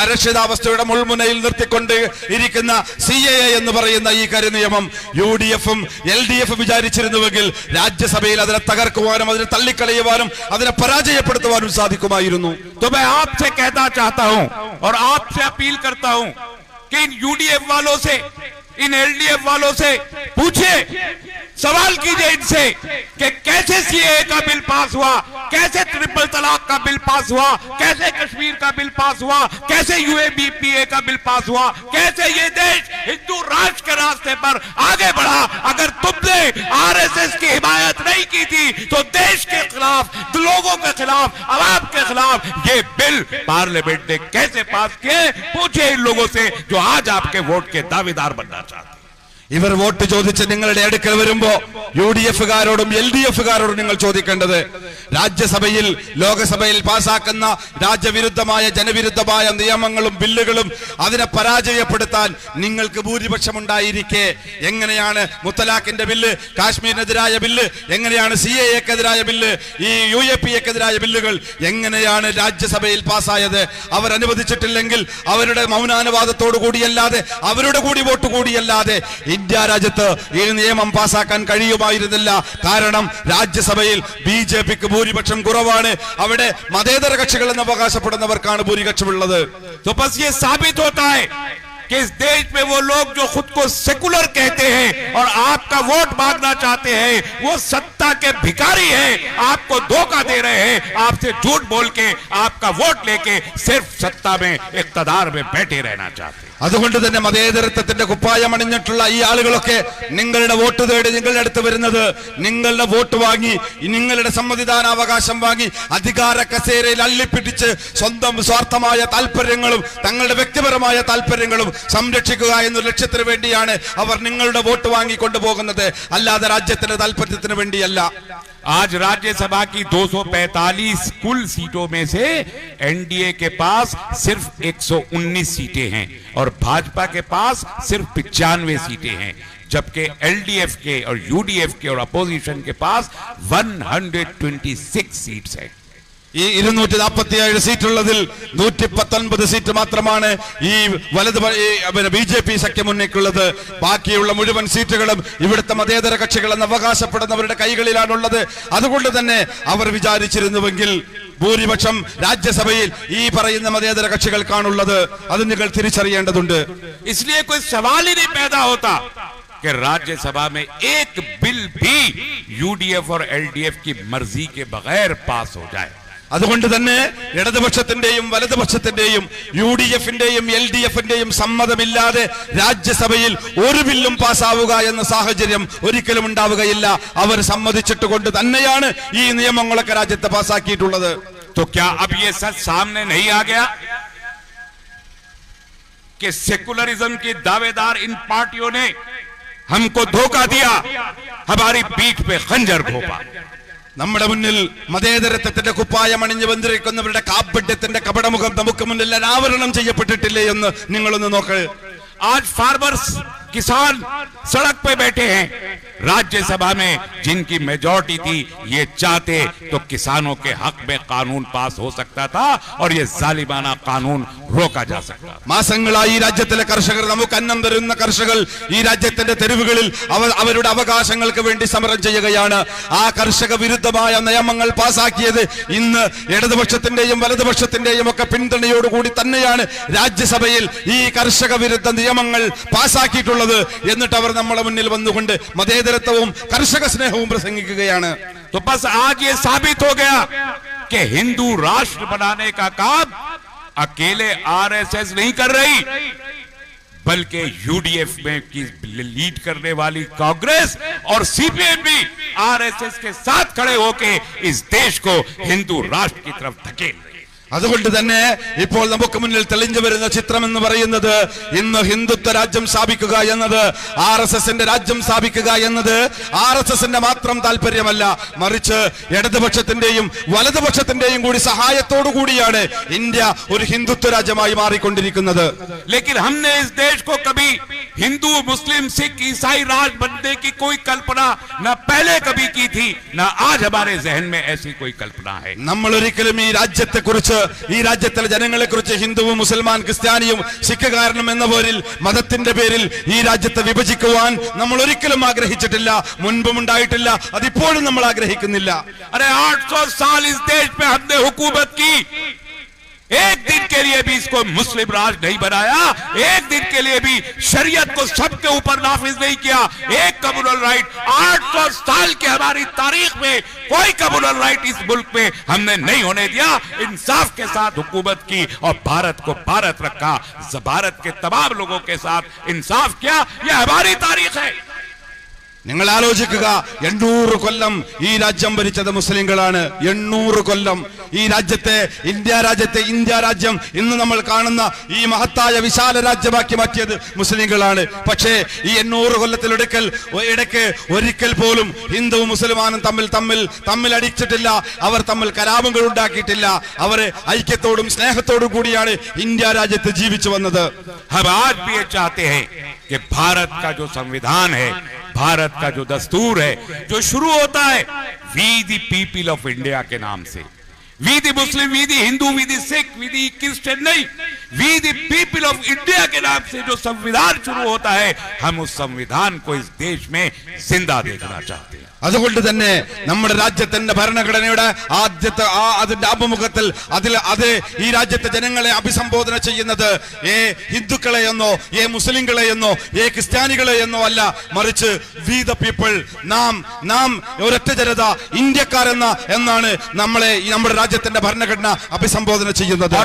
അരക്ഷിതാവസ്ഥയുടെ മുൾമുനയിൽ നിർത്തിക്കൊണ്ട് ഇരിക്കുന്ന CAA എന്ന് പറയുന്ന ഈ കരിനിയമം UDF-ഉം LDF വിചാരിച്ചിരുന്നുവെങ്കിൽ രാജ്യസഭയിൽ അതിനെ തകർക്കുവാനും അതിനെ തള്ളിക്കളയുവാനും അതിനെ പരാജയപ്പെടുത്തുവാനും സാധിക്കുമായിരുന്നു. तो मैं आपसे कहना चाहता हूं और आपसे अपील करता हूं कि इन UDF वालों से, इन LDF वालों से पूछिए, सवाल कीजिए इनसे कि कैसे CAA का बिल पास हुआ, कैसे ट्रिपल तलाक का बिल पास हुआ, कैसे कश्मीर का बिल पास हुआ, कैसे UAPPA का बिल पास हुआ, कैसे ये देश हिंदू राष्ट्र के रास्ते पर आगे बढ़ा. अगर तुमने आरएसएस की हिमायत नहीं की थी तो देश के खिलाफ, लोगों के खिलाफ, आवाम के खिलाफ ये बिल पार्लियामेंट ने कैसे पास किए? पूछिए इन लोगों से जो आज आपके वोट के दावेदार बनना चाहते. ഇവർ വോട്ട് ചോദിച്ച് നിങ്ങളുടെ അടുക്കൽ വരുമ്പോ UDF-കാരോടും LDF-കാരോടും നിങ്ങൾ ചോദിക്കേണ്ടത്, രാജ്യസഭയിൽ ലോകസഭയിൽ പാസാക്കുന്ന രാജ്യവിരുദ്ധമായ ജനവിരുദ്ധമായ നിയമങ്ങളും ബില്ലുകളും അതിനെ പരാജയപ്പെടുത്താൻ നിങ്ങൾക്ക് ഭൂരിപക്ഷമുണ്ടായിരിക്കെ എങ്ങനെയാണ് മുത്തലാഖിന്റെ ബില്ല്, കാശ്മീരിനെതിരായ ബില്ല്, എങ്ങനെയാണ് CAA-ക്കെതിരായ ബില്ല്, ഈ UAPA-ക്കെതിരായ ബില്ലുകൾ എങ്ങനെയാണ് രാജ്യസഭയിൽ പാസ്സായത്? അവർ അനുവദിച്ചിട്ടില്ലെങ്കിൽ അവരുടെ മൗനാനുവാദത്തോടു കൂടിയല്ലാതെ, അവരുടെ കൂടി വോട്ട് കൂടിയല്ലാതെ ഇന്ത്യ രാജ്യത്ത് ഈ നിയമം പാസാക്കാൻ കഴിയുമായിരുന്നില്ല. കാരണം രാജ്യസഭയിൽ ബിജെപിക്ക് ഭൂരിപക്ഷം കുറവാണ്. അവിടെ മതേതര കക്ഷികൾ എന്ന് അവകാശപ്പെടുന്നവർക്കാണ് ഭൂരിപക്ഷമുള്ളത്. तो बस ये साबित होता है कि इस देश में वो लोग जो खुद को सेकुलर कहते हैं और आपका वोट मांगना चाहते हैं, वो सत्ता के भिखारी हैं, आपको धोखा दे रहे हैं, आपसे झूठ बोल के आपका वोट लेके सिर्फ सत्ता में इख्तिदार में बैठे रहना चाहते हैं. അതുകൊണ്ട് തന്നെ മതേതരത്വത്തിന്റെ കുപ്പായം അണിഞ്ഞിട്ടുള്ള ഈ ആളുകളൊക്കെ നിങ്ങളുടെ വോട്ട് തേടി നിങ്ങളുടെ അടുത്ത് വരുന്നത്, നിങ്ങളുടെ വോട്ട് വാങ്ങി നിങ്ങളുടെ സമ്മതിദാനാവകാശം വാങ്ങി അധികാര കസേരയിൽ അള്ളിപ്പിടിച്ച് സ്വന്തം സ്വാർത്ഥമായ താല്പര്യങ്ങളും തങ്ങളുടെ വ്യക്തിപരമായ താല്പര്യങ്ങളും സംരക്ഷിക്കുക എന്ന ലക്ഷ്യത്തിന് വേണ്ടിയാണ് അവർ നിങ്ങളുടെ വോട്ട് വാങ്ങിക്കൊണ്ടു പോകുന്നത്, അല്ലാതെ രാജ്യത്തിന്റെ താല്പര്യത്തിന് വേണ്ടിയല്ല. आज राज्यसभा की 245 कुल सीटों में से एनडीए के पास सिर्फ 119 सीटें हैं और भाजपा के पास सिर्फ 95 सीटें हैं, जबकि एलडीएफ के और यूडीएफ के और अपोजिशन के पास 126 सीट्स हैं. ഈ 247 സീറ്റുള്ളതിൽ 119 സീറ്റ് മാത്രമാണ് ഈ BJP സഖ്യമുന്നണിക്കുള്ളത്. ബാക്കിയുള്ള മുഴുവൻ സീറ്റുകളും ഇവിടുത്തെ മതേതര കക്ഷികൾ എന്ന് അവകാശപ്പെടുന്നവരുടെ കൈകളിലാണുള്ളത്. അതുകൊണ്ട് തന്നെ അവർ വിചാരിച്ചിരുന്നുവെങ്കിൽ ഭൂരിപക്ഷം രാജ്യസഭയിൽ ഈ പറയുന്ന മതേതര കക്ഷികൾക്കാണുള്ളത്. അത് നിങ്ങൾ തിരിച്ചറിയേണ്ടതുണ്ട്. इसलिए कोई सवाल ही नहीं पैदा होता कि राज्यसभा में एक बिल भी यूडीएफ और एलडीएफ की मर्जी के बगैर पास हो जाए. അതുകൊണ്ട് തന്നെ ഇടതുപക്ഷത്തിന്റെയും വലതുപക്ഷത്തിന്റെയും യുഡിഎഫിന്റെയും എൽഡിഎഫിന്റെയും സമ്മതമില്ലാതെ രാജ്യസഭയിൽ ഒരു ബില്ലും പാസ്സാവുക എന്ന സാഹചര്യം ഒരിക്കലും ഉണ്ടാവുകയില്ല. അവർ സമ്മതിച്ചിട്ടുകൊണ്ട് തന്നെയാണ് ഈ നിയമങ്ങളൊക്കെ രാജ്യത്ത് പാസ്സാക്കിയിട്ടുള്ളത്. तो क्या अब ये सच सामने नहीं आ गया कि सेकुलरिज्म के दावेदार इन पार्टियों ने हमको धोखा दिया, हमारी पीठ पे खंजर घोंपा. നമ്മുടെ മുന്നിൽ മതേതരത്വത്തിന്റെ കുപ്പായം അണിഞ്ഞു വന്നിരിക്കുന്നവരുടെ കാപട്യത്തിന്റെ കപടമുഖം നമുക്ക് മുന്നിൽ അനാവരണം ചെയ്യപ്പെട്ടിട്ടില്ലേ എന്ന് നിങ്ങളൊന്ന് നോക്ക്. आज फार्मर्स किसान सड़क पे बैठे हैं. राज्यसभा में जिनकी मेजॉरिटी थी, ये चाहते तो किसानों के हक में कानून पास हो सकता था और ये जालिमाना कानून रोका जा सकता. മാസങ്ങളായി രാജ്യത്തിലെ കർഷകർ, നമുക്ക് അന്നം തരുന്ന കർഷകർ ഈ രാജ്യത്തിന്റെ തെരുവുകളിൽ അവരുടെ അവകാശങ്ങൾക്ക് വേണ്ടി സമരം ചെയ്യുകയാണ്. ആ കർഷക വിരുദ്ധമായ നിയമങ്ങൾ പാസാക്കിയത് ഇന്ന് ഇടതുപക്ഷത്തിന്റെയും വലതുപക്ഷത്തിന്റെയും ഒക്കെ പിന്തുണയോടുകൂടി തന്നെയാണ് രാജ്യസഭയിൽ ഈ കർഷക വിരുദ്ധ നിയമങ്ങൾ പാസാക്കിയിട്ടുള്ളത്. എന്നിട്ട് അവർ നമ്മളെ മുന്നിൽ വന്നുകൊണ്ട് മതേതരത്വവും കർഷക സ്നേഹവും പ്രസംഗിക്കുകയാണ്. तो बस आज ये साबित हो गया कि हिंदू राष्ट्र बनाने का काम अकेले आरएसएस नहीं कर रही, बल्कि यूडीएफ में की लीड करने वाली कांग्रेस और सीपीएम भी आरएसएस के साथ खड़े होकर इस देश को हिंदू राष्ट्र की तरफ धकेल रही. അതുകൊണ്ട് തന്നെ ഇപ്പോൾ നമുക്ക് മുന്നിൽ തെളിഞ്ഞു വരുന്ന ചിത്രം എന്ന് പറയുന്നത്, ഇന്ന് ഹിന്ദുത്വ രാജ്യം സ്ഥാപിക്കുക എന്നത്, ആർഎസ്എസിന്റെ രാജ്യം സ്ഥാപിക്കുക എന്നത് ആർഎസ്എസിന്റെ മാത്രം താല്പര്യമല്ല, മറിച്ച് ഇടതുപക്ഷത്തിന്റെയും വലതുപക്ഷത്തിന്റെയും കൂടി സഹായത്തോടു കൂടിയാണ് ഇന്ത്യ ഒരു ഹിന്ദുത്വ രാജ്യമായി മാറിക്കൊണ്ടിരിക്കുന്നത്. लेकिन हमने इस देश को कभी हिंदू मुस्लिम सिख ईसाई राज बनने की कोई कल्पना न पहले कभी की थी, न आज हमारे जहन में ऐसी कोई कल्पना है. നമ്മൾ ഒരിക്കലും ഈ രാജ്യത്തെ കുറിച്ച്, ഈ രാജ്യത്തിലെ ജനങ്ങളെ കുറിച്ച് ഹിന്ദുവും മുസൽമാൻ ക്രിസ്ത്യാനിയും സിഖുകാരനും എന്ന പേരിൽ, മതത്തിന്റെ പേരിൽ ഈ രാജ്യത്തെ വിഭജിക്കുവാൻ നമ്മൾ ഒരിക്കലും ആഗ്രഹിച്ചിട്ടില്ല, മുൻപും ഉണ്ടായിട്ടില്ല, അതിപ്പോഴും നമ്മൾ ആഗ്രഹിക്കുന്നില്ല. अरे 800 साल इस देश पे हमने हुकूमत की, एक दिन के लिए भी इसको मुस्लिम राज नहीं बनाया, एक दिन के लिए भी शरीयत को सबके ऊपर नाफिज नहीं किया. एक कम्युनल राइट 800 साल के हमारी तारीख में कोई कम्युनल राइट इस मुल्क में हमने नहीं होने दिया. इंसाफ के साथ हुकूमत की और भारत को भारत रखा, भारत के तमाम लोगों के साथ इंसाफ किया. यह हमारी तारीख है. നിങ്ങൾ ആലോചിക്കുക, 800 കൊല്ലം ഈ രാജ്യം ഭരിച്ചത് മുസ്ലിങ്ങളാണ്. 800 കൊല്ലം ഈ രാജ്യത്തെ, ഇന്ത്യ രാജ്യം ഇന്ന് നമ്മൾ കാണുന്ന ഈ മഹത്തായ വിശാല രാജ്യമാക്കി മാറ്റിയത് മുസ്ലിങ്ങളാണ്. പക്ഷേ ഈ 800 കൊല്ലത്തിലിടയ്ക്ക് ഒരിക്കൽ പോലും ഹിന്ദുവും മുസൽമാനും തമ്മിൽ അടിച്ചിട്ടില്ല. അവർ തമ്മിൽ കലാപങ്ങൾ ഉണ്ടാക്കിയിട്ടില്ല. അവർ ഐക്യത്തോടും സ്നേഹത്തോടും കൂടിയാണ് ഇന്ത്യ രാജ്യത്ത് ജീവിച്ചു വന്നത്. हम आज भी ये चाहते हैं कि भारत का जो संविधान है, भारत का जो दस्तूर है, जो शुरू होता है we the people of India के नाम से, we the Muslim, we the Hindu, we the Sikh, we the Christian नहीं, we the people of India के नाम से जो संविधान शुरू होता है, हम उस संविधान को इस देश में जिंदा देखना चाहते हैं. അതുകൊണ്ട് തന്നെ നമ്മുടെ രാജ്യത്തിന്റെ ഭരണഘടനയുടെ ആദ്യത്തെ അതിന്റെ ആഭിമുഖ്യത്തിൽ അത് ഈ രാജ്യത്തെ ജനങ്ങളെ അഭിസംബോധന ചെയ്യുന്നത് ഹിന്ദുക്കളെ എന്നോ മുസ്ലിങ്ങളെ എന്നോ ക്രിസ്ത്യാനികളെ എന്നോ അല്ല, മറിച്ച് വി ദ പീപ്പിൾ, നാം ഒരൊറ്റ ജനത, ഇന്ത്യക്കാർ എന്നാണ് നമ്മളെ നമ്മുടെ രാജ്യത്തിന്റെ ഭരണഘടന അഭിസംബോധന ചെയ്യുന്നത്.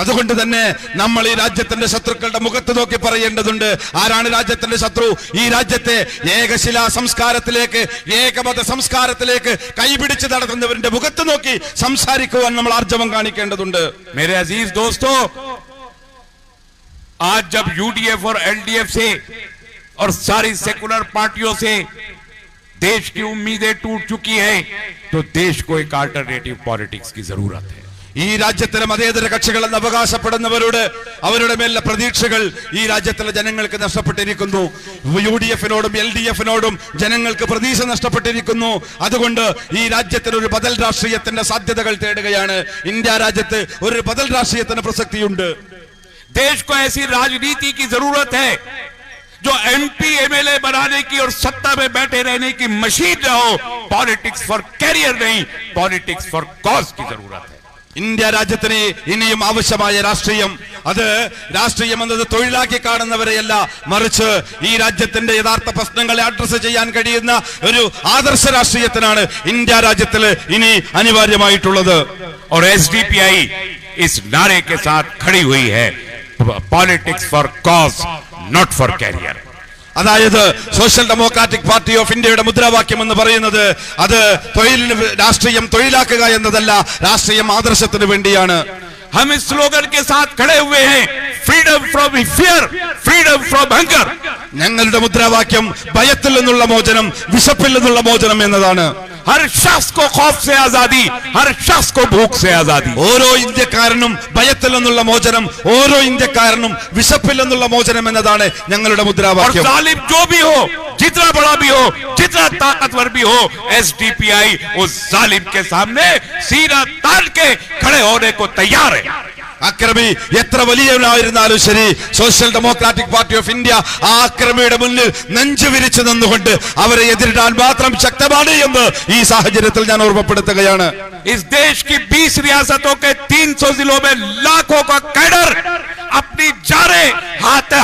അതുകൊണ്ട് തന്നെ നമ്മൾ ഈ രാജ്യത്തിന്റെ ശത്രുക്കളുടെ മുഖത്ത് നോക്കി പറയേണ്ടതുണ്ട്, ആരാണ് രാജ്യത്തിന്റെ ശത്രു? ഈ രാജ്യത്തെ ഏകശിലാ സംസ്കാരത്തിലേക്ക്, ഏകമത സംസ്കാരത്തിലേക്ക് കൈപിടിച്ച് നടത്തുന്നവരുടെ മുഖത്ത് നോക്കി സംസാരിക്കുവാൻ നമ്മൾ ആർജവം കാണിക്കേണ്ടതുണ്ട്. मेरे अजीज दोस्तों, आज जब यूडीएफ और एलडीएफ से और सारी सेकुलर पार्टियों से देश की उम्मीदें टूट चुकी हैं, तो देश को एक अल्टरनेटिव पॉलिटिक्स की जरूरत है. ഈ രാജ്യത്തിലെ മതേതര കക്ഷികളെന്ന് അവകാശപ്പെടുന്നവരോട് അവരുടെ മേലുള്ള പ്രതീക്ഷകൾ ഈ രാജ്യത്തിലെ ജനങ്ങൾക്ക് നഷ്ടപ്പെട്ടിരിക്കുന്നു. യുഡിഎഫിനോടും എൽഡിഎഫിനോടും ജനങ്ങൾക്ക് പ്രതീക്ഷ നഷ്ടപ്പെട്ടിരിക്കുന്നു. അതുകൊണ്ട് ഈ രാജ്യത്തിന് ഒരു ബദൽ രാഷ്ട്രീയത്തിന്റെ സാധ്യതകൾ തേടുകയാണ്. ഇന്ത്യ രാജ്യത്ത് ഒരു ബദൽ രാഷ്ട്രീയത്തിന് പ്രസക്തിയുണ്ട്. देश को ऐसी राजनीति की जरूरत है जो एमपी एमएलए बनाने की और सत्ता में बैठे रहने की मशीन न हो. पॉलिटिक्स फॉर कैरियर नहीं, पॉलिटिक्स फॉर कॉज की जरूरत है. ഇന്ത്യ രാജ്യത്തിന് ഇനിയും ആവശ്യമായ രാഷ്ട്രീയം, അത് രാഷ്ട്രീയം എന്നത് തൊഴിലാക്കി കാണുന്നവരെയല്ല, മറിച്ച് ഈ രാജ്യത്തിന്റെ യഥാർത്ഥ പ്രശ്നങ്ങളെ അഡ്രസ് ചെയ്യാൻ കഴിയുന്ന ഒരു ആദർശ രാഷ്ട്രീയത്തിനാണ് ഇന്ത്യ രാജ്യത്തിൽ ഇനി അനിവാര്യമായിട്ടുള്ളത്. और एसडीपीआई इस नारे के साथ खड़ी हुई है, politics for cause not for career. അതായത് സോഷ്യൽ ഡെമോക്രാറ്റിക് പാർട്ടി ഓഫ് ഇന്ത്യയുടെ മുദ്രാവാക്യം എന്ന് പറയുന്നത് അത് രാഷ്ട്രീയം തൊഴിലാക്കുക എന്നതല്ല, രാഷ്ട്രീയം ആദർശത്തിന് വേണ്ടിയാണ്. हम इस स्लोगन के साथ खड़े हुए हैं, freedom from fear, freedom from hunger. ഞങ്ങളുടെ മുദ്രാവാക്യം ഭയത്തിൽ നിന്നുള്ള മോചനം, വിശപ്പിൽ നിന്നുള്ള മോചനം എന്നതാണ്. हर शख्स को खौफ से आजादी, हर शख्स को भूख से आजादी. ഓരോ ഇന്ത്യക്കാരനും ഭയത്തിൽ നിന്നുള്ള മോചനം, ഓരോ ഇന്ത്യക്കാരനും വിശപ്പിൽ നിന്നുള്ള മോചനം എന്നതാണ് ഞങ്ങളുടെ മുദ്രാവാക്യം. और जालिम जो भी हो, जितना बड़ा भी हो, जितना ताकतवर भी हो, एसडीपीआई उस जालिम के सामने सीना तान के खड़े होने को तैयार है. അക്രമി എത്ര വലിയവനായിരുന്നാലും ശരി, social democratic party of India ആ അക്രമിയുടെ മുന്നിൽ നെഞ്ചു വിരിച്ചു നിന്നുകൊണ്ട് അവരെ എതിരിടാൻ മാത്രം ശക്തമാണ് എന്ന് ഈ സാഹചര്യത്തിൽ ഞാൻ ഓർമ്മപ്പെടുത്തുകയാണ്. इस देश की 20 रियासतों के 300 जिलों में लाखों का कैडर अपनी जारे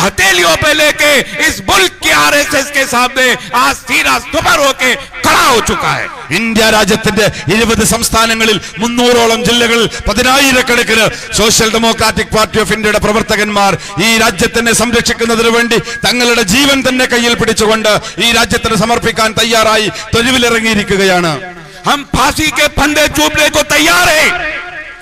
हथेलियों पे लेके इस मुल्क की आरएसएस के सामने आज सीना सुपर होके खड़ा हो चुका है. ഇന്ത്യ രാജ്യത്തിന്റെ 20 സംസ്ഥാനങ്ങളിൽ 300ഓളം ജില്ലകളിൽ 10,000കണക്കിന് സോഷ്യൽ ഡെമോക്രാറ്റിക് പാർട്ടി ഓഫ് ഇന്ത്യയുടെ പ്രവർത്തകന്മാർ ഈ രാജ്യത്തിനെ സംരക്ഷിക്കുന്നതിന് വേണ്ടി തങ്ങളുടെ ജീവൻ തന്നെ കയ്യിൽ പിടിച്ചുകൊണ്ട് ഈ രാജ്യത്തിന് സമർപ്പിക്കാൻ തയ്യാറായി തെരുവിലിറങ്ങിയിരിക്കുകയാണ്. हम फांसी के फंदे चूमने को तैयार है,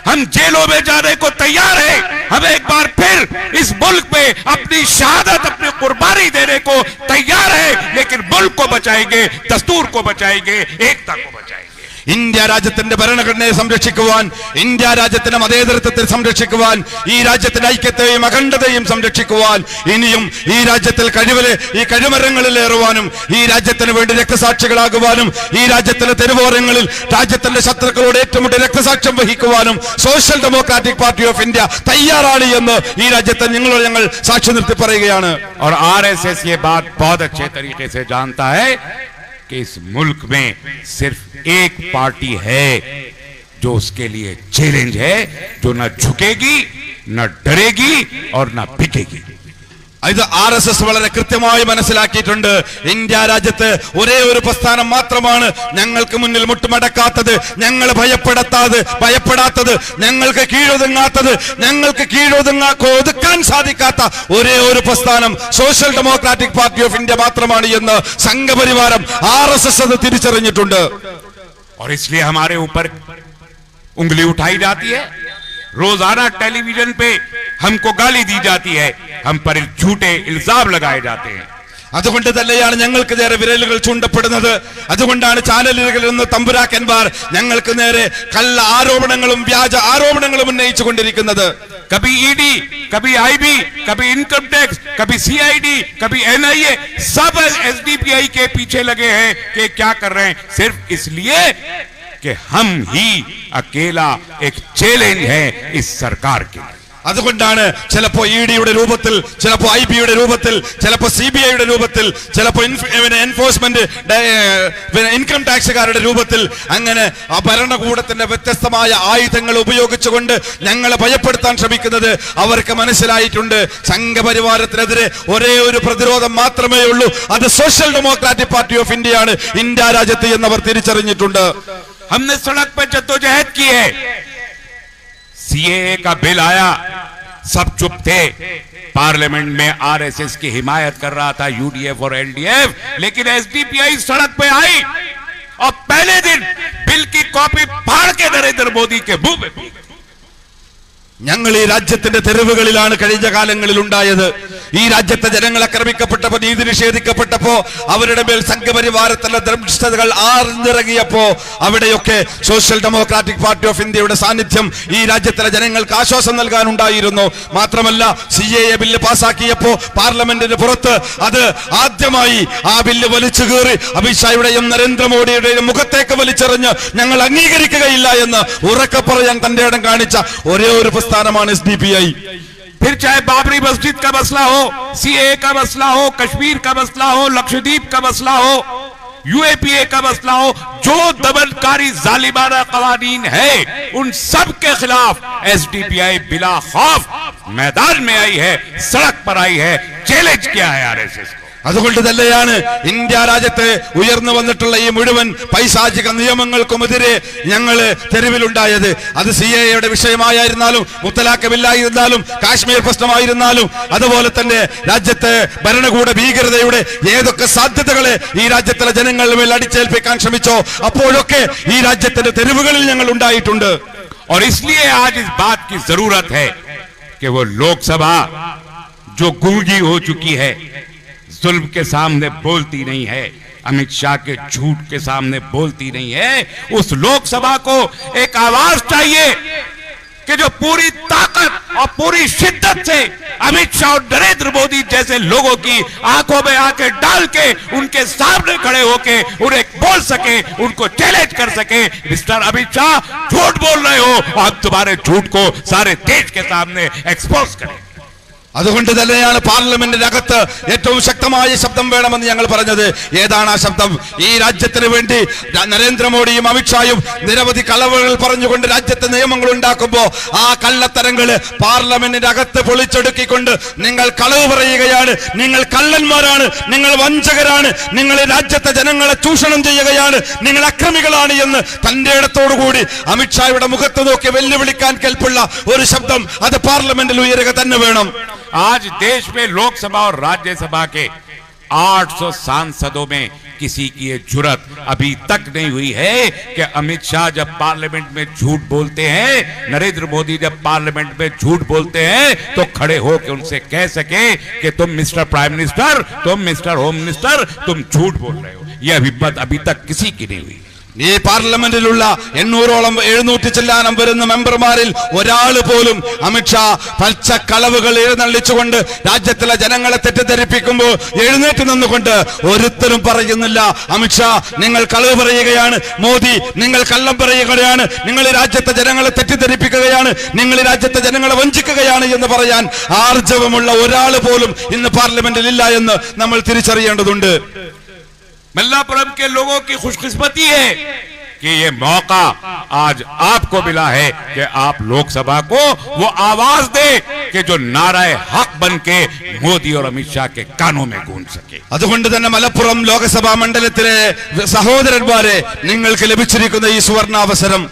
हम जेलों में जाने को तैयार है, हम एक बार फिर इस मुल्क में अपनी शहादत, अपनी कुर्बानी देने को तैयार है, लेकिन मुल्क को बचाएंगे, दस्तूर को बचाएंगे, एकता को बचाएंगे. ഇന്ത്യ രാജ്യത്തിന്റെ ഭരണഘടനയെ സംരക്ഷിക്കുവാൻ, ഇന്ത്യ രാജ്യത്തിന്റെ മതേതരത്വത്തെ സംരക്ഷിക്കുവാൻ, ഈ രാജ്യത്തിന്റെ ഐക്യത്തെയും അഖണ്ഡതയും സംരക്ഷിക്കുവാൻ, ഇനിയും ഈ രാജ്യത്തിൽ ഈ കഴിമരങ്ങളിലേറുവാനും, ഈ രാജ്യത്തിന് വേണ്ടി രക്തസാക്ഷികളാകുവാനും, ഈ രാജ്യത്തിലെ തെരുവോരങ്ങളിൽ രാജ്യത്തിന്റെ ശത്രുക്കളോട് ഏറ്റുമുട്ടി രക്തസാക്ഷ്യം വഹിക്കുവാനും social democratic party of India തയ്യാറാണ് എന്ന് ഈ രാജ്യത്തെ ഞങ്ങൾ സാക്ഷി നിർത്തി പറയുകയാണ്. और आरएसएस ये बात बहुत अच्छे तरीके से जानता है कि इस मुल्क में सिर्फ एक पार्टी है जो उसके लिए चैलेंज है, जो न झुकेगी, न डरेगी और न बिकेगी. ഇത് ആർഎസ്എസ് വളരെ കൃത്യമായി മനസ്സിലാക്കിയിട്ടുണ്ട്. ഇന്ത്യ രാജ്യത്ത് ഒരേ ഒരു പ്രസ്ഥാനം മാത്രമാണ് ഞങ്ങൾക്ക് മുന്നിൽ മുട്ടുമടക്കാത്തത്, ഞങ്ങൾ ഭയപ്പെടാത്തത്, ഞങ്ങൾക്ക് ഒതുക്കാൻ സാധിക്കാത്ത ഒരേ ഒരു പ്രസ്ഥാനം social democratic party of India മാത്രമാണ് എന്ന് സംഘപരിവാരം ആർഎസ്എസ് അത് തിരിച്ചറിഞ്ഞിട്ടുണ്ട്. और इसलिए हमारे ऊपर उंगली उठाई जाती है, रोजाना टेलीविजन पे हमको गाली दी जाती है, हम पर झूठे इल्जाम लगाए जाते हैं. അതുകൊണ്ട് തന്നെയാണ് ഞങ്ങൾക്ക് നേരെ വിരലുകൾ ചൂണ്ടപ്പെടുന്നത്. അതുകൊണ്ടാണ് ചാനലുകളിൽ നിന്ന് തമ്പുരാക്കന്മാർ ഞങ്ങൾക്ക് നേരെ കള്ള ആരോപണങ്ങളും വ്യാജ ആരോപണങ്ങളും ഉന്നയിച്ചു കൊണ്ടിരിക്കുന്നത്. कभी ईडी, कभी आईबी, कभी इनकम टैक्स, कभी सीआईडी, कभी एनआईए, सब एसडीपीआई के पीछे लगे हैं कि क्या कर रहे हैं, सिर्फ इसलिए कि हम ही अकेला एक चैलेंज है इस सरकार के लिए। അതുകൊണ്ടാണ് ചിലപ്പോ ഇഡിയുടെ രൂപത്തിൽ, ചിലപ്പോ ഐബിയുടെ രൂപത്തിൽ, ചിലപ്പോ സിബിഐയുടെ രൂപത്തിൽ, ചിലപ്പോ എൻഫോഴ്സ്മെന്റ് ഇൻകം ടാക്സുകാരുടെ രൂപത്തിൽ അങ്ങനെ ഭരണകൂടത്തിന്റെ വ്യത്യസ്തമായ ആയുധങ്ങൾ ഉപയോഗിച്ചുകൊണ്ട് ഞങ്ങളെ ഭയപ്പെടുത്താൻ ശ്രമിക്കുന്നത്. അവർക്ക് മനസ്സിലായിട്ടുണ്ട് സംഘപരിവാരത്തിനെതിരെ ഒരേ ഒരു പ്രതിരോധം മാത്രമേ ഉള്ളൂ, അത് social democratic party of India ആണ്, ഇന്ത്യ രാജ്യത്ത് എന്നവർ തിരിച്ചറിഞ്ഞിട്ടുണ്ട്. हमने सड़क पर जद्दोजहद की है, सीएए का बिल आया, सब चुप थे, पार्लियामेंट में आरएसएस की हिमायत कर रहा था यूडीएफ और एलडीएफ, लेकिन एसडीपीआई सड़क पे आई और पहले दिन बिल की कॉपी फाड़ के नरेंद्र मोदी के मुंह में। ഞങ്ങൾ ഈ രാജ്യത്തിന്റെ തെരുവുകളിലാണ് കഴിഞ്ഞ കാലങ്ങളിൽ ഉണ്ടായത്. ഈ രാജ്യത്തെ ജനങ്ങൾ ആക്രമിക്കപ്പെട്ടപ്പോ, നീതി നിഷേധിക്കപ്പെട്ടപ്പോ, അവരുടെ മേൽ സംഘപരിവാരത്തിലെ ദംഷ്ടതകൾ ആർന്നിറങ്ങിയപ്പോ അവിടെയൊക്കെ സോഷ്യൽ ഡെമോക്രാറ്റിക് പാർട്ടി ഓഫ് ഇന്ത്യയുടെ സാന്നിധ്യം ഈ രാജ്യത്തിലെ ജനങ്ങൾക്ക് ആശ്വാസം നൽകാനുണ്ടായിരുന്നു. മാത്രമല്ല, സിഎഎ ബില്ല് പാസാക്കിയപ്പോ പാർലമെന്റിന് പുറത്ത് അത് ആദ്യമായി ആ ബില്ല് വലിച്ചു കീറി അമിത്ഷായുടെയും നരേന്ദ്രമോദിയുടെയും മുഖത്തേക്ക് വലിച്ചെറിഞ്ഞ് ഞങ്ങൾ അംഗീകരിക്കുകയില്ല എന്ന് ഉറക്കെ പറയാൻ തന്റെ ഇടം കാണിച്ച ഒരേ ഒരു प्रस्थानमान एसडीपीआई। फिर चाहे बाबरी मस्जिद का मसला हो, सीएए का मसला हो, कश्मीर का मसला हो, लक्षद्वीप का मसला हो, यूएपीए का मसला हो, जो दमनकारी जालिमाना कवानीन है उन सब के खिलाफ एसडीपीआई बिला खौफ मैदान में आई है, सड़क पर आई है, चैलेंज किया है आरएसएस को। അതുകൊണ്ട് തന്നെയാണ് ഇന്ത്യ രാജ്യത്ത് ഉയർന്നു വന്നിട്ടുള്ള ഈ മുഴുവൻ പൈശാചിക നിയമങ്ങൾക്കുമെതിരെ ഞങ്ങൾ തെരുവിലുണ്ടായത്. അത് സിഎഎയുടെ വിഷയമായിരുന്നാലും, മുത്തലാഖ് ബില്ലായിരുന്നാലും, കാശ്മീർ പ്രശ്നമായിരുന്നാലും, അതുപോലെ തന്നെ രാജ്യത്തെ ഭരണകൂട ഭീകരതയുടെ ഏതൊക്കെ സാധ്യതകളെ ഈ രാജ്യത്തിലെ ജനങ്ങളുടെ മേൽ അടിച്ചേൽപ്പിക്കാൻ ശ്രമിച്ചോ അപ്പോഴൊക്കെ ഈ രാജ്യത്തിന്റെ തെരുവുകളിൽ ഞങ്ങൾ ഉണ്ടായിട്ടുണ്ട്. और इसलिए आज इस बात की जरूरत है कि वो लोकसभा जो गूंगी हो चुकी है, जुल्म के सामने बोलती नहीं है, अमित शाह के झूठ के सामने बोलती नहीं है, उस लोकसभा को एक आवाज चाहिए कि जो पूरी ताकत और पूरी शिद्दत से अमित शाह और नरेंद्र मोदी जैसे लोगों की आंखों में आंखें डाल के उनके सामने खड़े होके उन्हें बोल सके, उनको चैलेंज कर सके, मिस्टर अमित शाह झूठ बोल रहे हो, आप तुम्हारे झूठ को सारे देश के सामने एक्सपोज करें। അതുകൊണ്ട് തന്നെയാണ് പാർലമെന്റിനകത്ത് ഏറ്റവും ശക്തമായ ശബ്ദം വേണമെന്ന് ഞങ്ങൾ പറഞ്ഞത്. ഏതാണ് ആ ശബ്ദം? ഈ രാജ്യത്തിന് വേണ്ടി നരേന്ദ്രമോദിയും അമിത്ഷായും നിരവധി കളവുകൾ പറഞ്ഞുകൊണ്ട് രാജ്യത്തെ നിയമങ്ങൾ ഉണ്ടാക്കുമ്പോ ആ കള്ളത്തരങ്ങള് പാർലമെന്റിന്റെ അകത്ത് പൊളിച്ചെടുക്കിക്കൊണ്ട് നിങ്ങൾ കളവ് പറയുകയാണ്, നിങ്ങൾ കള്ളന്മാരാണ്, നിങ്ങൾ വഞ്ചകരാണ്, നിങ്ങൾ രാജ്യത്തെ ജനങ്ങളെ ചൂഷണം ചെയ്യുകയാണ്, നിങ്ങൾ അക്രമികളാണ് എന്ന് തന്റെ ഇടത്തോടുകൂടി അമിത്ഷായുടെ മുഖത്ത് നോക്കി വെല്ലുവിളിക്കാൻ കെൽപ്പുള്ള ഒരു ശബ്ദം അത് പാർലമെന്റിൽ ഉയരുക തന്നെ വേണം. आज देश में लोकसभा और राज्यसभा के 800 सांसदों में किसी की ये जुर्रत अभी तक नहीं हुई है कि अमित शाह जब पार्लियामेंट में झूठ बोलते हैं, नरेंद्र मोदी जब पार्लियामेंट में झूठ बोलते हैं तो खड़े हो के उनसे कह सके कि तुम मिस्टर प्राइम मिनिस्टर, तुम मिस्टर होम मिनिस्टर, तुम झूठ बोल रहे हो। यह अभी तक किसी की नहीं हुई। ഈ പാർലമെന്റിലുള്ള 800ഓളം 700 ചില്ലാനം വരുന്ന മെമ്പർമാരിൽ ഒരാൾ പോലും അമിത്ഷാ പച്ചക്കളവുകൾ എഴുന്നള്ളിച്ചുകൊണ്ട് രാജ്യത്തിലെ ജനങ്ങളെ തെറ്റിദ്ധരിപ്പിക്കുമ്പോൾ എഴുന്നേറ്റ് നിന്നുകൊണ്ട് ഒരുത്തരും പറയുന്നില്ല അമിത്ഷാ നിങ്ങൾ കളവ് പറയുകയാണ്, മോദി നിങ്ങൾ കള്ളം പറയുകയാണ്, നിങ്ങൾ രാജ്യത്തെ ജനങ്ങളെ തെറ്റിദ്ധരിപ്പിക്കുകയാണ്, നിങ്ങൾ രാജ്യത്തെ ജനങ്ങളെ വഞ്ചിക്കുകയാണ് എന്ന് പറയാൻ ആർജവമുള്ള ഒരാൾ പോലും ഇന്ന് പാർലമെന്റിൽ ഇല്ല എന്ന് നമ്മൾ തിരിച്ചറിയേണ്ടതുണ്ട്. मल्लापुरम के लोगों की खुशकिस्मती है कि ये मौका आज आपको मिला है कि आप लोकसभा को वो आवाज दे कि जो नाराए हक बन के मोदी और अमित शाह के कानों में गूंज सके. അതുകൊണ്ട് തന്നെ മലപ്പുറം ലോകസഭാ മണ്ഡലത്തിലെ സഹോദരന്മാരെ, നിങ്ങൾക്ക് ലഭിച്ചിരിക്കുന്ന ഈ സുവർണാവസരം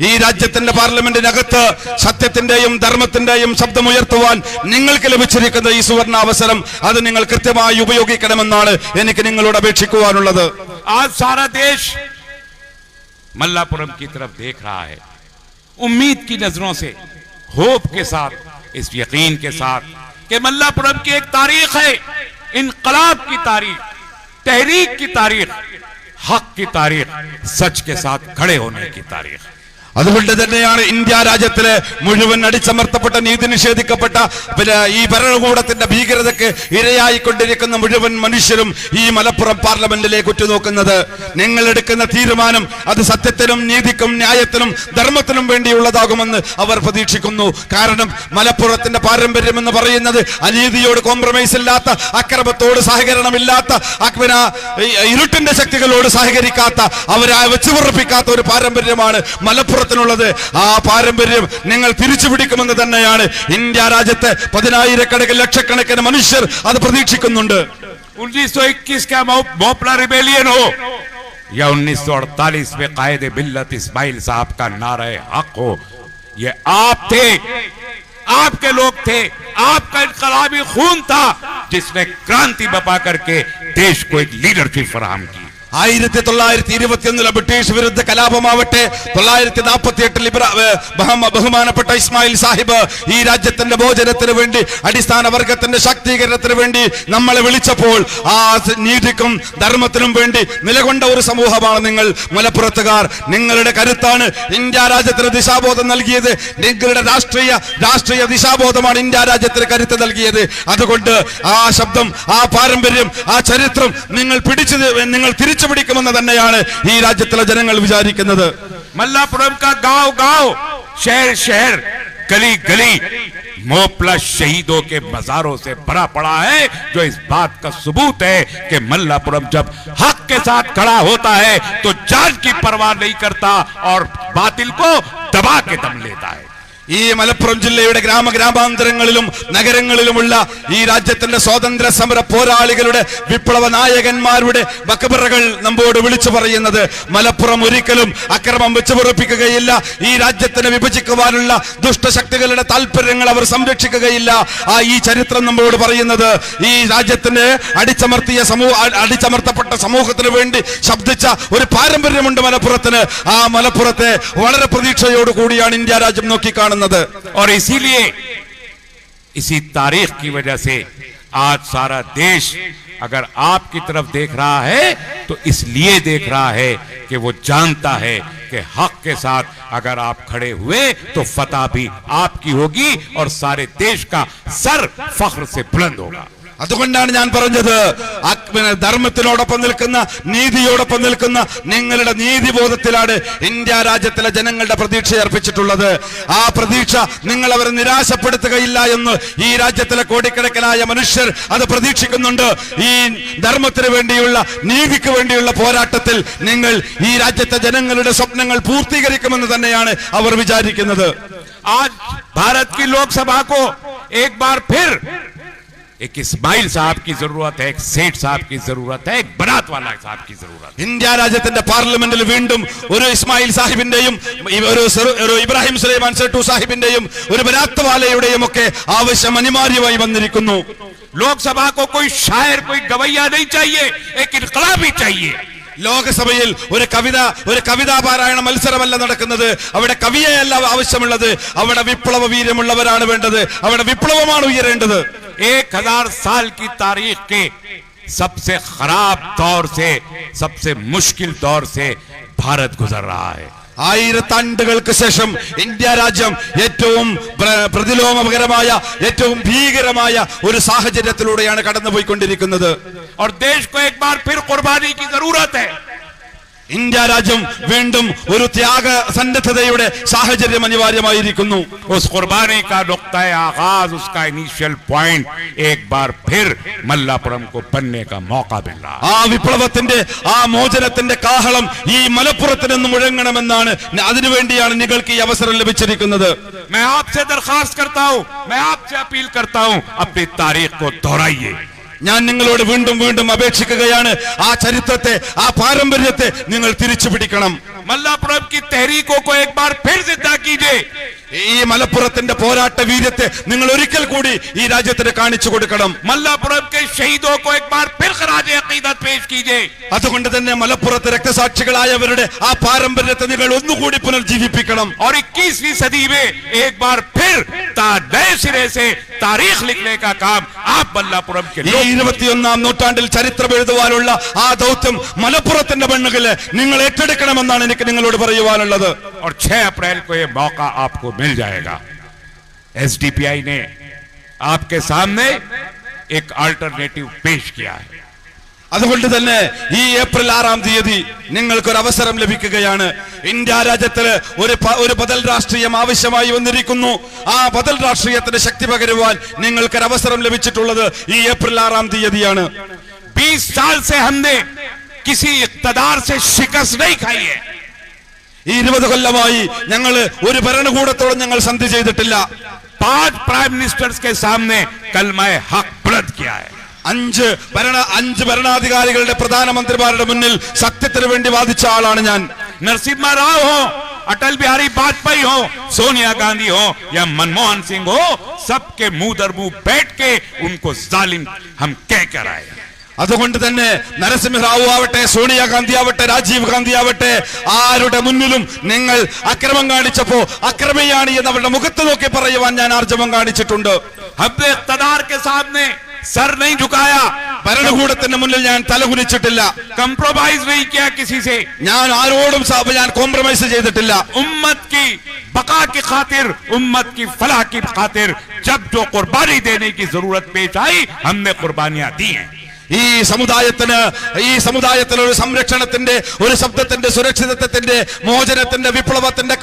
ഈ രാജ്യത്തിന്റെ പാർലമെന്റിനകത്ത് സത്യത്തിന്റെയും ധർമ്മത്തിന്റെയും ശബ്ദമുയർത്തുവാൻ നിങ്ങൾക്ക് ലഭിച്ചിരിക്കുന്ന ഈ സുവർണാവസരം അത് നിങ്ങൾ കൃത്യമായി ഉപയോഗിക്കണമെന്നാണ് എനിക്ക് നിങ്ങളോട് അപേക്ഷിക്കുവാനുള്ളത്. आज सारा देश मल्लापुरम की तरफ देख रहा है, उम्मीद की नजरों से, होप के साथ, इस यकीन के साथ कि मल्लापुरम की एक तारीख है, इनकलाब की तारीख, तहरीक की तारीख, हक की तारीख, सच के साथ खड़े होने की तारीख. അതുകൊണ്ട് തന്നെയാണ് ഇന്ത്യ രാജ്യത്തിലെ മുഴുവൻ അടിച്ചമർത്തപ്പെട്ട നീതി നിഷേധിക്കപ്പെട്ട ഈ ഭരണകൂടത്തിന്റെ ഭീകരതയ്ക്ക് ഇരയായിക്കൊണ്ടിരിക്കുന്ന മുഴുവൻ മനുഷ്യരും ഈ മലപ്പുറം പാർലമെന്റിലേക്ക് ഉറ്റുനോക്കുന്നത്. നിങ്ങൾ എടുക്കുന്ന തീരുമാനം അത് സത്യത്തിനും നീതിക്കും ന്യായത്തിനും ധർമ്മത്തിനും വേണ്ടിയുള്ളതാകുമെന്ന് അവർ പ്രതീക്ഷിക്കുന്നു. കാരണം മലപ്പുറത്തിന്റെ പാരമ്പര്യം എന്ന് പറയുന്നത് അനീതിയോട് കോംപ്രമൈസ് ഇല്ലാത്ത, അക്രമത്തോട് സഹകരണമില്ലാത്ത, ഇരുട്ടിന്റെ ശക്തികളോട് സഹകരിക്കാത്ത, അവരെ വെച്ചുപുറപ്പിക്കാത്ത ഒരു പാരമ്പര്യമാണ് മലപ്പുറത്തിനുള്ളത്. ആ പാരമ്പര്യം നിങ്ങൾ തിരിച്ചുപിടിക്കുമെന്ന് തന്നെയാണ് ഇന്ത്യ രാജ്യത്തെ പതിനായിരക്കണക്കിന് ലക്ഷക്കണക്കിന് മനുഷ്യർ അത് പ്രതീക്ഷിക്കുന്നുണ്ട്. 1921 का मोपला रिबेलियन हो या 1948 में कायदे मिल्लत इस्माइल साहब का नारा हक हो, ये आप थे, आपके लोग थे, आपका इनकलाबी खून था जिसने क्रांति बपा करके देश को एक लीडरशिप फराहम की. 1921 ബ്രിട്ടീഷ് വിരുദ്ധ കലാപമാവട്ടെ, 1948 ബഹുമാനപ്പെട്ട ഇസ്മായിൽ സാഹിബ് ഈ രാജ്യത്തിന്റെ മോചനത്തിന് വേണ്ടി, അടിസ്ഥാന വർഗത്തിന്റെ ശാക്തീകരണത്തിന് വേണ്ടി നമ്മളെ വിളിച്ചപ്പോൾ ആ നീതിക്കും ധർമ്മത്തിനും വേണ്ടി നിലകൊണ്ട ഒരു സമൂഹമാണ് നിങ്ങൾ മലപ്പുറത്തുകാർ. നിങ്ങളുടെ കരുത്താണ് ഇന്ത്യ രാജ്യത്തിന് ദിശാബോധം നൽകിയത്. നിങ്ങളുടെ രാഷ്ട്രീയ ദിശാബോധമാണ് ഇന്ത്യ രാജ്യത്തിന് കരുത്ത് നൽകിയത്. അതുകൊണ്ട് ആ ശബ്ദം, ആ പാരമ്പര്യം, ആ ചരിത്രം നിങ്ങൾ തിരിച്ചു പിടിക്കുമെന്ന് തന്നെയാണ് ഈ രാജ്യത്തിലെ ജനങ്ങൾ വിചാരിക്കുന്നത്. मल्लापुरम का गांव गांव, शहर शहर, गली गली मोपला शहीदों के मजारों से भरा पड़ा है, जो इस बात का सबूत है कि मल्लापुरम जब हक के साथ खड़ा होता है तो जान की परवाह नहीं करता और बातिल को दबा के दम लेता है. ഈ മലപ്പുറം ജില്ലയുടെ ഗ്രാമാന്തരങ്ങളിലും നഗരങ്ങളിലുമുള്ള ഈ രാജ്യത്തിന്റെ സ്വാതന്ത്ര്യ സമര പോരാളികളുടെ വിപ്ലവ നായകന്മാരുടെ മക്ബറകൾ നമ്മോട് വിളിച്ചു പറയുന്നത് മലപ്പുറം ഒരിക്കലും അക്രമം വെച്ചുപുറപ്പിക്കുകയില്ല. ഈ രാജ്യത്തിനെ വിഭജിക്കുവാനുള്ള ദുഷ്ടശക്തികളുടെ താല്പര്യങ്ങൾ അവർ സംരക്ഷിക്കുകയില്ല. ഈ ചരിത്രം നമ്മോട് പറയുന്നത് ഈ രാജ്യത്തിന്റെ അടിച്ചമർത്തപ്പെട്ട സമൂഹത്തിന് വേണ്ടി ശബ്ദിച്ച ഒരു പാരമ്പര്യമുണ്ട് മലപ്പുറത്തിന്. ആ മലപ്പുറത്തെ വളരെ പ്രതീക്ഷയോട് കൂടിയാണ് ഇന്ത്യ രാജ്യം നോക്കിക്കാണുന്നത്. और इसीलिए इसी तारीख की वजह से आज सारा देश अगर आपकी तरफ देख रहा है तो इसलिए देख रहा है कि वो जानता है कि हक के साथ अगर आप खड़े हुए तो फतह भी आपकी होगी और सारे देश का सर फख्र से बुलंद होगा. അതുകൊണ്ടാണ് ഞാൻ പറഞ്ഞത്, ധർമ്മത്തിനോടൊപ്പം നിൽക്കുന്ന, നീതിയോടൊപ്പം നിൽക്കുന്ന നിങ്ങളുടെ നീതിബോധത്തിലാണ് ഇന്ത്യ രാജ്യത്തിലെ ജനങ്ങളുടെ പ്രതീക്ഷ അർപ്പിച്ചിട്ടുള്ളത്. ആ പ്രതീക്ഷ നിങ്ങൾ അവരെ നിരാശപ്പെടുത്തുകയില്ല എന്ന് ഈ രാജ്യത്തിലെ കോടിക്കണക്കിനായ മനുഷ്യർ അത് പ്രതീക്ഷിക്കുന്നുണ്ട്. ഈ ധർമ്മത്തിന് വേണ്ടിയുള്ള, നീതിക്ക് വേണ്ടിയുള്ള പോരാട്ടത്തിൽ നിങ്ങൾ ഈ രാജ്യത്തെ ജനങ്ങളുടെ സ്വപ്നങ്ങൾ പൂർത്തീകരിക്കുമെന്ന് തന്നെയാണ് അവർ വിചാരിക്കുന്നത്. आज भारत की लोकसभा को एक बार फिर एक इस्माइल साहब की जरूरत है, एक सेठ साहब की जरूरत है, एक बनात वाला साहब की जरूरत है. ഇന്ത്യ രാജ്യത്തിന്റെ പാർലമെന്റിൽ വീണ്ടും ഒരു ഇസ്മായിൽ സാഹിബിന്റെയും ഒരു ഇബ്രാഹിം സുലൈമാൻ സെട്ടു സാഹിബിന്റെയും ഒരു ബനാത്ത് വാലയുടെയും ഒക്കെ ആവശ്യം അനിവാര്യമായി വന്നിരിക്കുന്നു. लोकसभा को कोई शायर, कोई गवैया नहीं चाहिए, एक इनकलाबी चाहिए. ലോകസഭയിൽ ഒരു കവിതാ പാരായണ മത്സരമല്ല നടക്കുന്നത്. അവിടെ കവിയെയല്ല ആവശ്യമുള്ളത്, അവിടെ വിപ്ലവ വീര്യമുള്ളവരാണ് വേണ്ടത്. അവിടെ വിപ്ലവമാണ് ഉയരേണ്ടത്. 1000 साल की तारीख के सबसे खराब दौर से, सबसे मुश्किल दौर से भारत गुजर रहा है. 1000 ആണ്ടുകൾക്ക് ശേഷം ഇന്ത്യ രാജ്യം ഏറ്റവും പ്രതിലോമകരമായ, ഏറ്റവും ഭീകരമായ ഒരു സാഹചര്യത്തിലൂടെയാണ് കടന്നുപോയിക്കൊണ്ടിരിക്കുന്നത്. और देश को एक बार फिर कुर्बानी की जरूरत है. ഇന്ത്യ രാജ്യം വീണ്ടും ഒരു ത്യാഗ സന്നദ്ധതയുടെ സാഹചര്യം അനിവാര്യമായിരിക്കുന്നു. उस कुर्बानी का नुक्ता आगाज, उसका इनिशियल पॉइंट एक बार फिर मल्लापुरम को बनने का मौका मिल रहा है. ആ വിപ്ലവത്തിന്റെ, ആ മോചനത്തിന്റെ കാഹളം ഈ മലപ്പുറത്ത് നിന്ന് മുഴങ്ങണമെന്നാണ്, അതിനുവേണ്ടിയാണ് നിങ്ങൾക്ക് ഈ അവസരം ലഭിച്ചിരിക്കുന്നത്. मैं आपसे दरखास्त करता हूं, मैं आपसे अपील करता हूं, अपनी तारीख को दोहराइए. ഞാൻ നിങ്ങളോട് വീണ്ടും വീണ്ടും അപേക്ഷിക്കുകയാണ്, ആ ചരിത്രത്തെ, ആ പാരമ്പര്യത്തെ നിങ്ങൾ തിരിച്ചു പിടിക്കണം. मल्लापुरम की तहरीकों को एक बार फिर जिंदा कीजिए. ഈ മലപ്പുറത്തിന്റെ പോരാട്ട വീര്യത്തെ നിങ്ങൾ ഒരിക്കൽ കൂടി ഈ രാജ്യത്തിന് കാണിച്ചു കൊടുക്കണം. मल्लापुरम के शहीदों को एक बार फिर खराज आज अकीदत पेश कीजिए। അതുകൊണ്ട് തന്നെ മലപ്പുറത്ത് രക്തസാക്ഷികളായവരുടെ ആ പാരമ്പര്യത്തെ നിങ്ങൾ ഒന്നുകൂടി പുനർജീവിപ്പിക്കണം. और 21वीं सदी में एक बार फिर नए सिरे से तारीख लिखने का काम आप मल्लापुरम के ഈ 21ാം നൂറ്റാണ്ടിൽ ചരിത്രം എഴുതുവാനുള്ള ആ ദൗത്യം മലപ്പുറത്തിന്റെ മണ്ണുകളിൽ നിങ്ങൾ ഏറ്റെടുക്കണമെന്നാണ് എനിക്ക് നിങ്ങളോട് പറയുവാനുള്ളത്. और 6 अप्रैल को ये मौका आपको मिल जाएगा। एसडीपीआई ने आपके सामने एक अल्टरनेटिव पेश किया है। അതുകൊണ്ട് തന്നെ ഈ ഏപ്രിൽ 6-ാം തീയതി നിങ്ങൾക്കൊരു അവസരം ലഭിക്കുകയാണ്. ഇന്ത്യ രാജ്യത്തിൽ ഒരു ബദൽ രാഷ്ട്രീയം ആവശ്യമായി വന്നിരിക്കുന്നു. ആ ബദൽ രാഷ്ട്രീയത്തിന് ശക്തി പകരുവാൻ നിങ്ങൾക്കൊരു അവസരം ലഭിച്ചിട്ടുള്ളത് ഈ ഏപ്രിൽ 6-ാം തീയതിയാണ്. 20 साल से हमने किसी इक़्तिदार से शिकस्त नहीं खाई है। ഈ 20 കൊല്ലമായി ഞങ്ങൾ ഒരു ഭരണകൂടത്തോളം ഞങ്ങൾ സന്ധി ചെയ്തിട്ടില്ല. 5 प्राइम मिनिस्टर्स के सामने कलमा हक बुलंद किया है। 5 ഭരണാധികാരികളുടെ പ്രധാനമന്ത്രിമാരുടെ മുന്നിൽ സത്യത്തിന് വേണ്ടി വാദിച്ച ആളാണ് ഞാൻ. नरसिम्हा राव हो, अटल बिहारी वाजपेयी हो, सोनिया गांधी हो या मनमोहन सिंह हो, सबके मुंह दर मुंह बैठ के उनको जालिम हम कह कर आए। അതുകൊണ്ട് തന്നെ നരസിംഹറാവു ആവട്ടെ, സോണിയാഗാന്ധി ആവട്ടെ, രാജീവ് ഗാന്ധി ആവട്ടെ, ആരുടെ മുന്നിലും നിങ്ങൾ അക്രമം കാണിച്ചപ്പോ അക്രമിയാണ് എന്ന് അവരുടെ മുഖത്ത് നോക്കി പറയുവാൻ ഞാൻ ആർജവം കാണിച്ചിട്ടുണ്ട്. हमने इक़्तिदार के सामने सर नहीं झुकाया, ഭരണകൂടത്തിന്റെ മുന്നിൽ ഞാൻ തലകുനിച്ചിട്ടില്ല. कंप्रोमाइज नहीं किया किसी से, ഞാൻ ആരോടും ഞാൻ കോംപ്രമൈസ് ചെയ്തിട്ടില്ല. उम्मत की बका की खातिर, उम्मत की फलाह की खातिर जब जो कुर्बानी देने की जरूरत पेश आई, हमने कुर्बानियां दी हैं। ഈ സമുദായത്തിൽ ഒരു സംരക്ഷണത്തിന്റെ, ഒരു ശബ്ദത്തിന്റെ, സുരക്ഷിതത്വത്തിന്റെ, മോചനത്തിന്റെ, വിപ്ലവത്തിന്റെ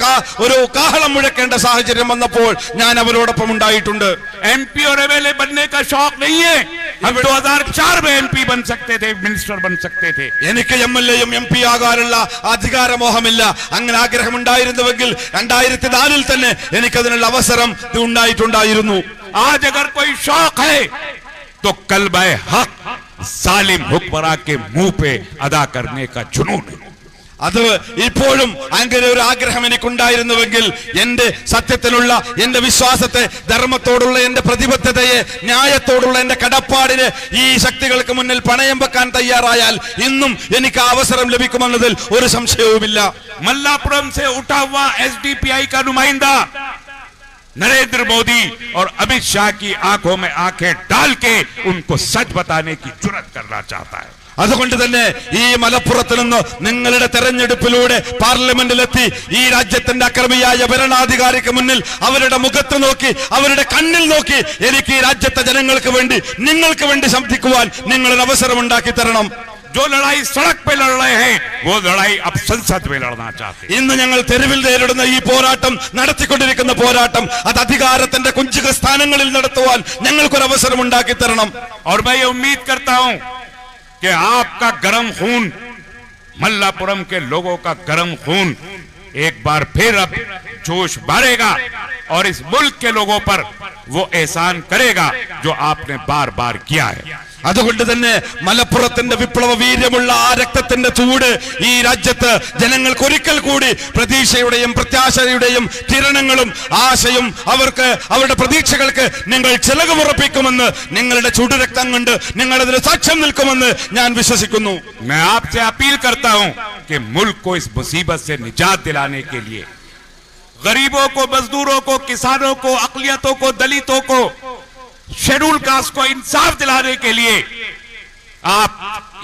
ഒരു കാഹളം മുഴക്കേണ്ട സാഹചര്യം വന്നപ്പോൾ ഞാൻ അവരോടൊപ്പം ഉണ്ടായിട്ടുണ്ട്. एमपी और एमएलए बनने का शौक नहीं है। हम 2004 में एमपी बन सकते थे, मिनिस्टर बन सकते थे। എനിക്ക് എംഎൽഎയും എംപി ആകാനുള്ള അധികാരമോഹമില്ല. അങ്ങനെ ആഗ്രഹമുണ്ടായിരുന്നുവെങ്കിൽ 2004-ൽ തന്നെ എനിക്കതിനുള്ള അവസരം ഉണ്ടായിട്ടുണ്ടായിരുന്നു. आज अगर कोई शौक है तो कलमा हक सालिम हुक्मरान के मुंह पे अदा करने का जुनून है। അത് ഇപ്പോഴും അങ്ങനെ ഒരു ആഗ്രഹം എനിക്കുണ്ടായിരുന്നുവെങ്കിൽ എന്റെ സത്യത്തിലുള്ള എന്റെ വിശ്വാസത്തെ, ധർമ്മത്തോടുള്ള എന്റെ പ്രതിബദ്ധതയെ, ന്യായത്തോടുള്ള എന്റെ കടപ്പാടിനെ ഈ ശക്തികൾക്ക് മുന്നിൽ പണയം വെക്കാൻ തയ്യാറായാൽ ഇന്നും എനിക്ക് അവസരം ലഭിക്കുമെന്നതിൽ ഒരു സംശയവുമില്ല. मल्लापुरम से उठा हुआ एसडीपीआई का नुमाइंदा नरेंद्र मोदी और अमित शाह की आंखों में आंखें डाल के उनको सच बताने की जुर्रत करना चाहता है। അതുകൊണ്ട് തന്നെ ഈ മലപ്പുറത്ത് നിന്ന് നിങ്ങളുടെ തെരഞ്ഞെടുപ്പിലൂടെ പാർലമെന്റിലെത്തി ഈ രാജ്യത്തിന്റെ അക്രമിയായ ഭരണാധികാരിക്ക് മുന്നിൽ അവരുടെ മുഖത്ത് നോക്കി, അവരുടെ കണ്ണിൽ നോക്കി എനിക്ക് ഈ രാജ്യത്തെ ജനങ്ങൾക്ക് വേണ്ടി, നിങ്ങൾക്ക് വേണ്ടി ശബ്ദിക്കുവാൻ നിങ്ങളൊരു അവസരം ഉണ്ടാക്കി തരണം. जो लड़ाई सड़क पे लड़ रहे हैं वो लड़ाई अब संसद में लड़ना चाहते हैं। ഇന്ന് ഞങ്ങൾ തെരുവിൽ നേരിടുന്ന ഈ പോരാട്ടം, നടത്തിക്കൊണ്ടിരിക്കുന്ന പോരാട്ടം, അത് അധികാരത്തിന്റെ കുഞ്ചിക സ്ഥാനങ്ങളിൽ നടത്തുവാൻ ഞങ്ങൾക്കൊരു അവസരം ഉണ്ടാക്കി തരണം. और मैं ये उम्मीद करता हूं कि आपका गर्म खून, मल्लापुरम के लोगों का गर्म खून एक बार फिर अब जोश भरेगा और इस मुल्क के लोगों पर वो एहसान करेगा जो आपने बार बार किया है। അതുകൊണ്ട് തന്നെ മലപ്പുറത്തിന്റെ വിപ്ലവ വീര്യമുള്ള ആ രക്തത്തിന്റെ ചൂട് ഈ രാജ്യത്ത് ജനങ്ങൾക്ക് ഒരിക്കൽ കൂടി പ്രതീക്ഷയുടെയും പ്രത്യാശയുടെയും കിരണങ്ങളും ആശയും അവർക്ക് അവരുടെ പ്രതീക്ഷകൾക്ക് നിങ്ങൾ ചിലകുമുറപ്പിക്കുമെന്ന്, നിങ്ങളുടെ ചുടുരക്തം കൊണ്ട് നിങ്ങൾ അതിന് സാക്ഷ്യം നിൽക്കുമെന്ന് ഞാൻ വിശ്വസിക്കുന്നു. मैं आपसे अपील करता हूं कि मुल्क को इस मुसीबत से निजात दिलाने के लिए गरीबों को, मजदूरों को, किसानों को, अक़लियतों को, दलितों को, शेड्यूल कास्ट को इंसाफ दिलाने के लिए आप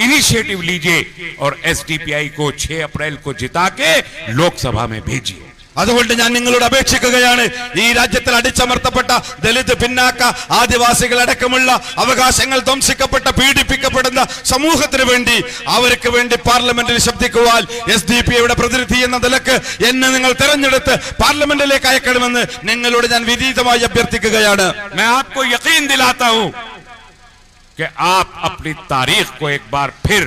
इनिशिएटिव लीजिए और एसडीपीआई को 6 अप्रैल को जिता के लोकसभा में भेजिए। അതുകൊണ്ട് ഞാൻ നിങ്ങളോട് അപേക്ഷിക്കുകയാണ്, ഈ രാജ്യത്തിൽ അടിച്ചമർത്തപ്പെട്ട ദലിത്, പിന്നാക്ക, ആദിവാസികളടക്കമുള്ള അവകാശങ്ങൾ ധ്വംസിക്കപ്പെട്ട, പീഡിപ്പിക്കപ്പെടുന്ന സമൂഹത്തിന് വേണ്ടി, അവർക്ക് വേണ്ടി പാർലമെന്റിൽ ശബ്ദിക്കുവാൻ എസ്ഡിപിഐയുടെ പ്രതിനിധി എന്ന നിലക്ക് എന്നെ നിങ്ങൾ തെരഞ്ഞെടുത്ത് പാർലമെന്റിലേക്ക് അയക്കണമെന്ന് നിങ്ങളോട് ഞാൻ വിനീതമായി അഭ്യർത്ഥിക്കുകയാണ്. मैं आपको यकीन दिलाता हूं कि आप अपनी तारीख को एक बार फिर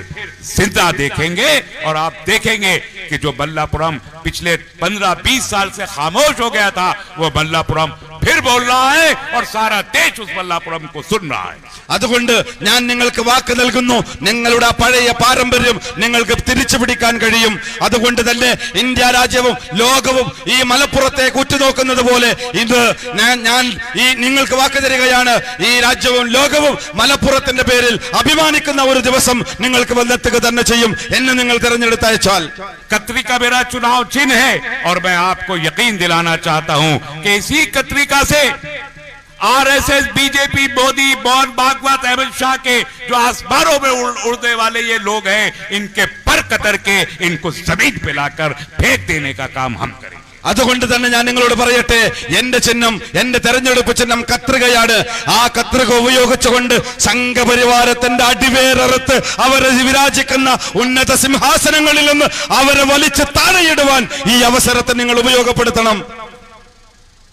जिंदा देखेंगे और आप देखेंगे कि जो मल्लापुरम पिछले 15-20 साल से खामोश हो गया था, वो मल्लापुरम फिर बोल रहा है और सारा देश उस मल्लापुरम को सुन रहा है। അതുകൊണ്ട് ഞാൻ നിങ്ങൾക്ക് വാക്ക് നൽകുന്നു, നിങ്ങളുടെ പഴയ പാരമ്പര്യം നിങ്ങൾക്ക് തിരിച്ചു പിടിക്കാൻ കഴിയും. അതുകൊണ്ട് തന്നെ ഇന്ത്യ രാജ്യവും ലോകവും ഈ മലപ്പുറത്തേക്ക് ഉറ്റുനോക്കുന്നത് പോലെ ഇത് ഞാൻ ഈ നിങ്ങൾക്ക് വാക്ക് തരികയാണ്. ഈ രാജ്യവും ലോകവും മലപ്പുറത്തിന്റെ പേരിൽ അഭിമാനിക്കുന്ന ഒരു ദിവസം നിങ്ങൾക്ക് വന്നെത്തുക തന്നെ ചെയ്യും. എന്നെ നിങ്ങൾ തിരഞ്ഞെടുത്തയച്ചാൽ. कतरी का मेरा चुनाव चिन्ह है और मैं आपको यकीन दिलाना चाहता हूं कि इसी कतरिका से आरएसएस, बीजेपी, मोदी, मौन भागवत, अमित शाह के जो आसमानों में उड़ने वाले ये लोग हैं, इनके पर कतर के इनको जमीन पे लाकर फेंक देने का काम हम करेंगे। അതുകൊണ്ട് തന്നെ ഞാൻ നിങ്ങളോട് പറയട്ടെ, എന്റെ ചിഹ്നം, എന്റെ തെരഞ്ഞെടുപ്പ് ചിഹ്നം കത്രികയാണ്. ആ കത്രിക ഉപയോഗിച്ചുകൊണ്ട് സംഘപരിവാരത്തിന്റെ അടിവേററുത്ത് അവരെ വിരാജിക്കുന്ന ഉന്നത സിംഹാസനങ്ങളിൽ നിന്ന് അവരെ വലിച്ചു താഴെയിടുവാൻ ഈ അവസരത്തെ നിങ്ങൾ ഉപയോഗപ്പെടുത്തണം.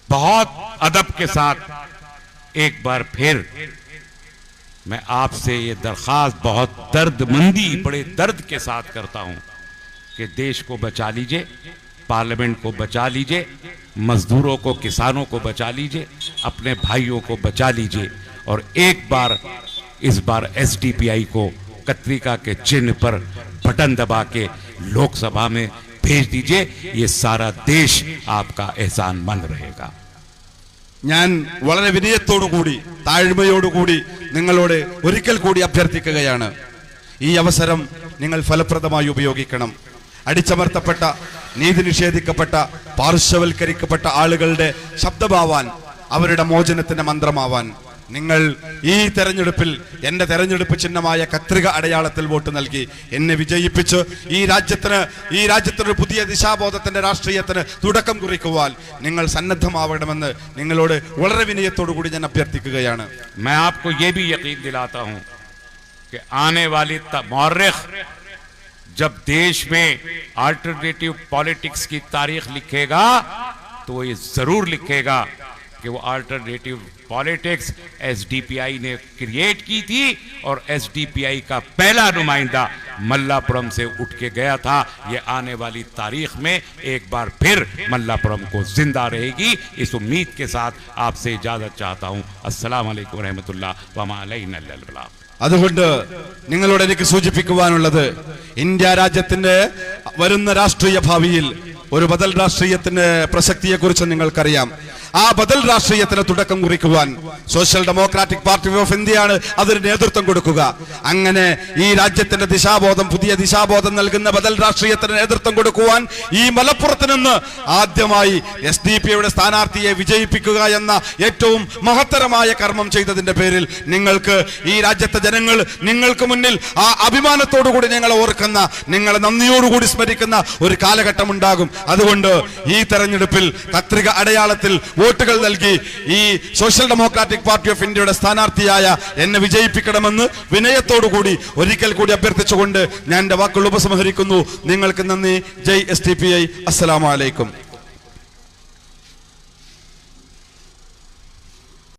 बहुत अदब के साथ एक बार फिर मैं आपसे ये दरखास्त बहुत दर्दमंदी, बड़े दर्द के साथ करता हूं कि देश को बचा लीजिए, पार्लियामेंट को बचा लीजिए, मजदूरों को, किसानों को बचा लीजिए, अपने भाइयों को बचा लीजिए और एक बार इस बार एसडीपीआई को कतरिका के चिन्ह पर बटन दबा के लोकसभा में भेज दीजिए। ये सारा देश आपका एहसानमंद रहेगा। ഞാൻ വളരെ വിനയത്തോടുകൂടി താഴ്മയോടുകൂടി നിങ്ങളോട് ഒരിക്കൽ കൂടി അഭ്യർത്ഥിക്കുകയാണ്, ഈ അവസരം നിങ്ങൾ ഫലപ്രദമായി ഉപയോഗിക്കണം. അടിച്ചമർത്തപ്പെട്ട, നീതി നിഷേധിക്കപ്പെട്ട, പാർശ്വവൽക്കരിക്കപ്പെട്ട ആളുകളുടെ ശബ്ദമാവാൻ, അവരുടെ മോചനത്തിന്റെ മന്ത്രമാവാൻ നിങ്ങൾ ഈ തെരഞ്ഞെടുപ്പിൽ എന്റെ തെരഞ്ഞെടുപ്പ് ചിഹ്നമായ കത്രിക അടയാളത്തിൽ വോട്ട് നൽകി എന്നെ വിജയിപ്പിച്ച് ഈ രാജ്യത്തിന് പുതിയ ദിശാബോധത്തിന്റെ രാഷ്ട്രീയത്തിന് തുടക്കം കുറിക്കുവാൻ നിങ്ങൾ സന്നദ്ധമാവണമെന്ന് നിങ്ങളോട് വളരെ വിനയത്തോടു കൂടി ഞാൻ അഭ്യർത്ഥിക്കുകയാണ്. मैं आपको ये भी यकीन दिलाता हूं कि आने वाली मौर्रिख जब देश में अल्टरनेटिव पॉलिटिक्स की तारीख लिखेगा तो ये जरूर लिखेगा कि वो अल्टरनेटिव पॉलिटिक्स एसडीपीआई ने क्रिएट की थी और एसडीपीआई का पहला नुमाइंदा मल्लापुरम से उठ के गया था। ये आने वाली तारीख में एक बार फिर मल्लापुरम को जिंदा रहेगी। इस उम्मीद के साथ आपसे इजाजत चाहता हूं। अस्सलाम वालेकुम रहमतुल्लाह व मा अलैना इल्लल बलाग। അതുകൊണ്ട് നിങ്ങളോട് എനിക്ക് സൂചിപ്പിക്കുവാനുള്ളത്, ഇന്ത്യ രാജ്യത്തിന്റെ വരുന്ന രാഷ്ട്രീയ ഭാവിയിൽ ഒരു ബദൽ രാഷ്ട്രീയത്തിന്റെ പ്രസക്തിയെക്കുറിച്ച് നിങ്ങൾക്കറിയാം. ആ ബദൽ രാഷ്ട്രീയത്തിന് തുടക്കം കുറിക്കുവാൻ സോഷ്യൽ ഡെമോക്രാറ്റിക് പാർട്ടി ഓഫ് ഇന്ത്യയാണ് അതിന് നേതൃത്വം കൊടുക്കുക. അങ്ങനെ ഈ രാജ്യത്തിന്റെ ദിശാബോധം, പുതിയ ദിശാബോധം നൽകുന്ന ബദൽ രാഷ്ട്രീയത്തിന് നേതൃത്വം കൊടുക്കുവാൻ ഈ മലപ്പുറത്ത് നിന്ന് ആദ്യമായി എസ്ഡിപിയുടെ സ്ഥാനാർത്ഥിയെ വിജയിപ്പിക്കുക എന്ന ഏറ്റവും മഹത്തരമായ കർമ്മം ചെയ്തതിന്റെ പേരിൽ നിങ്ങൾക്ക് ഈ രാജ്യത്തെ ജനങ്ങൾ നിങ്ങൾക്ക് മുന്നിൽ ആ അഭിമാനത്തോടുകൂടി നിങ്ങളെ ഓർക്കുന്ന, നിങ്ങളെ നന്ദിയോടുകൂടി സ്മരിക്കുന്ന ഒരു കാലഘട്ടം ഉണ്ടാകും. അതുകൊണ്ട് ഈ തെരഞ്ഞെടുപ്പിൽ കത്രിക അടയാളത്തിൽ വോട്ടുകൾ നൽകി ഈ സോഷ്യൽ ഡെമോക്രാറ്റിക് പാർട്ടി ഓഫ് ഇന്ത്യയുടെ സ്ഥാനാർത്ഥിയായ എന്നെ വിജയിപ്പിക്കണമെന്ന് വിനയത്തോടുകൂടി ഒരിക്കൽ കൂടി അഭ്യർത്ഥിച്ചുകൊണ്ട് ഞാൻ എന്റെ വാക്കുകൾ ഉപസംഹരിക്കുന്നു. നിങ്ങൾക്ക് നന്ദി. ജയ് എസ്ഡിപിഐ. അസ്സലാമു അലൈക്കും.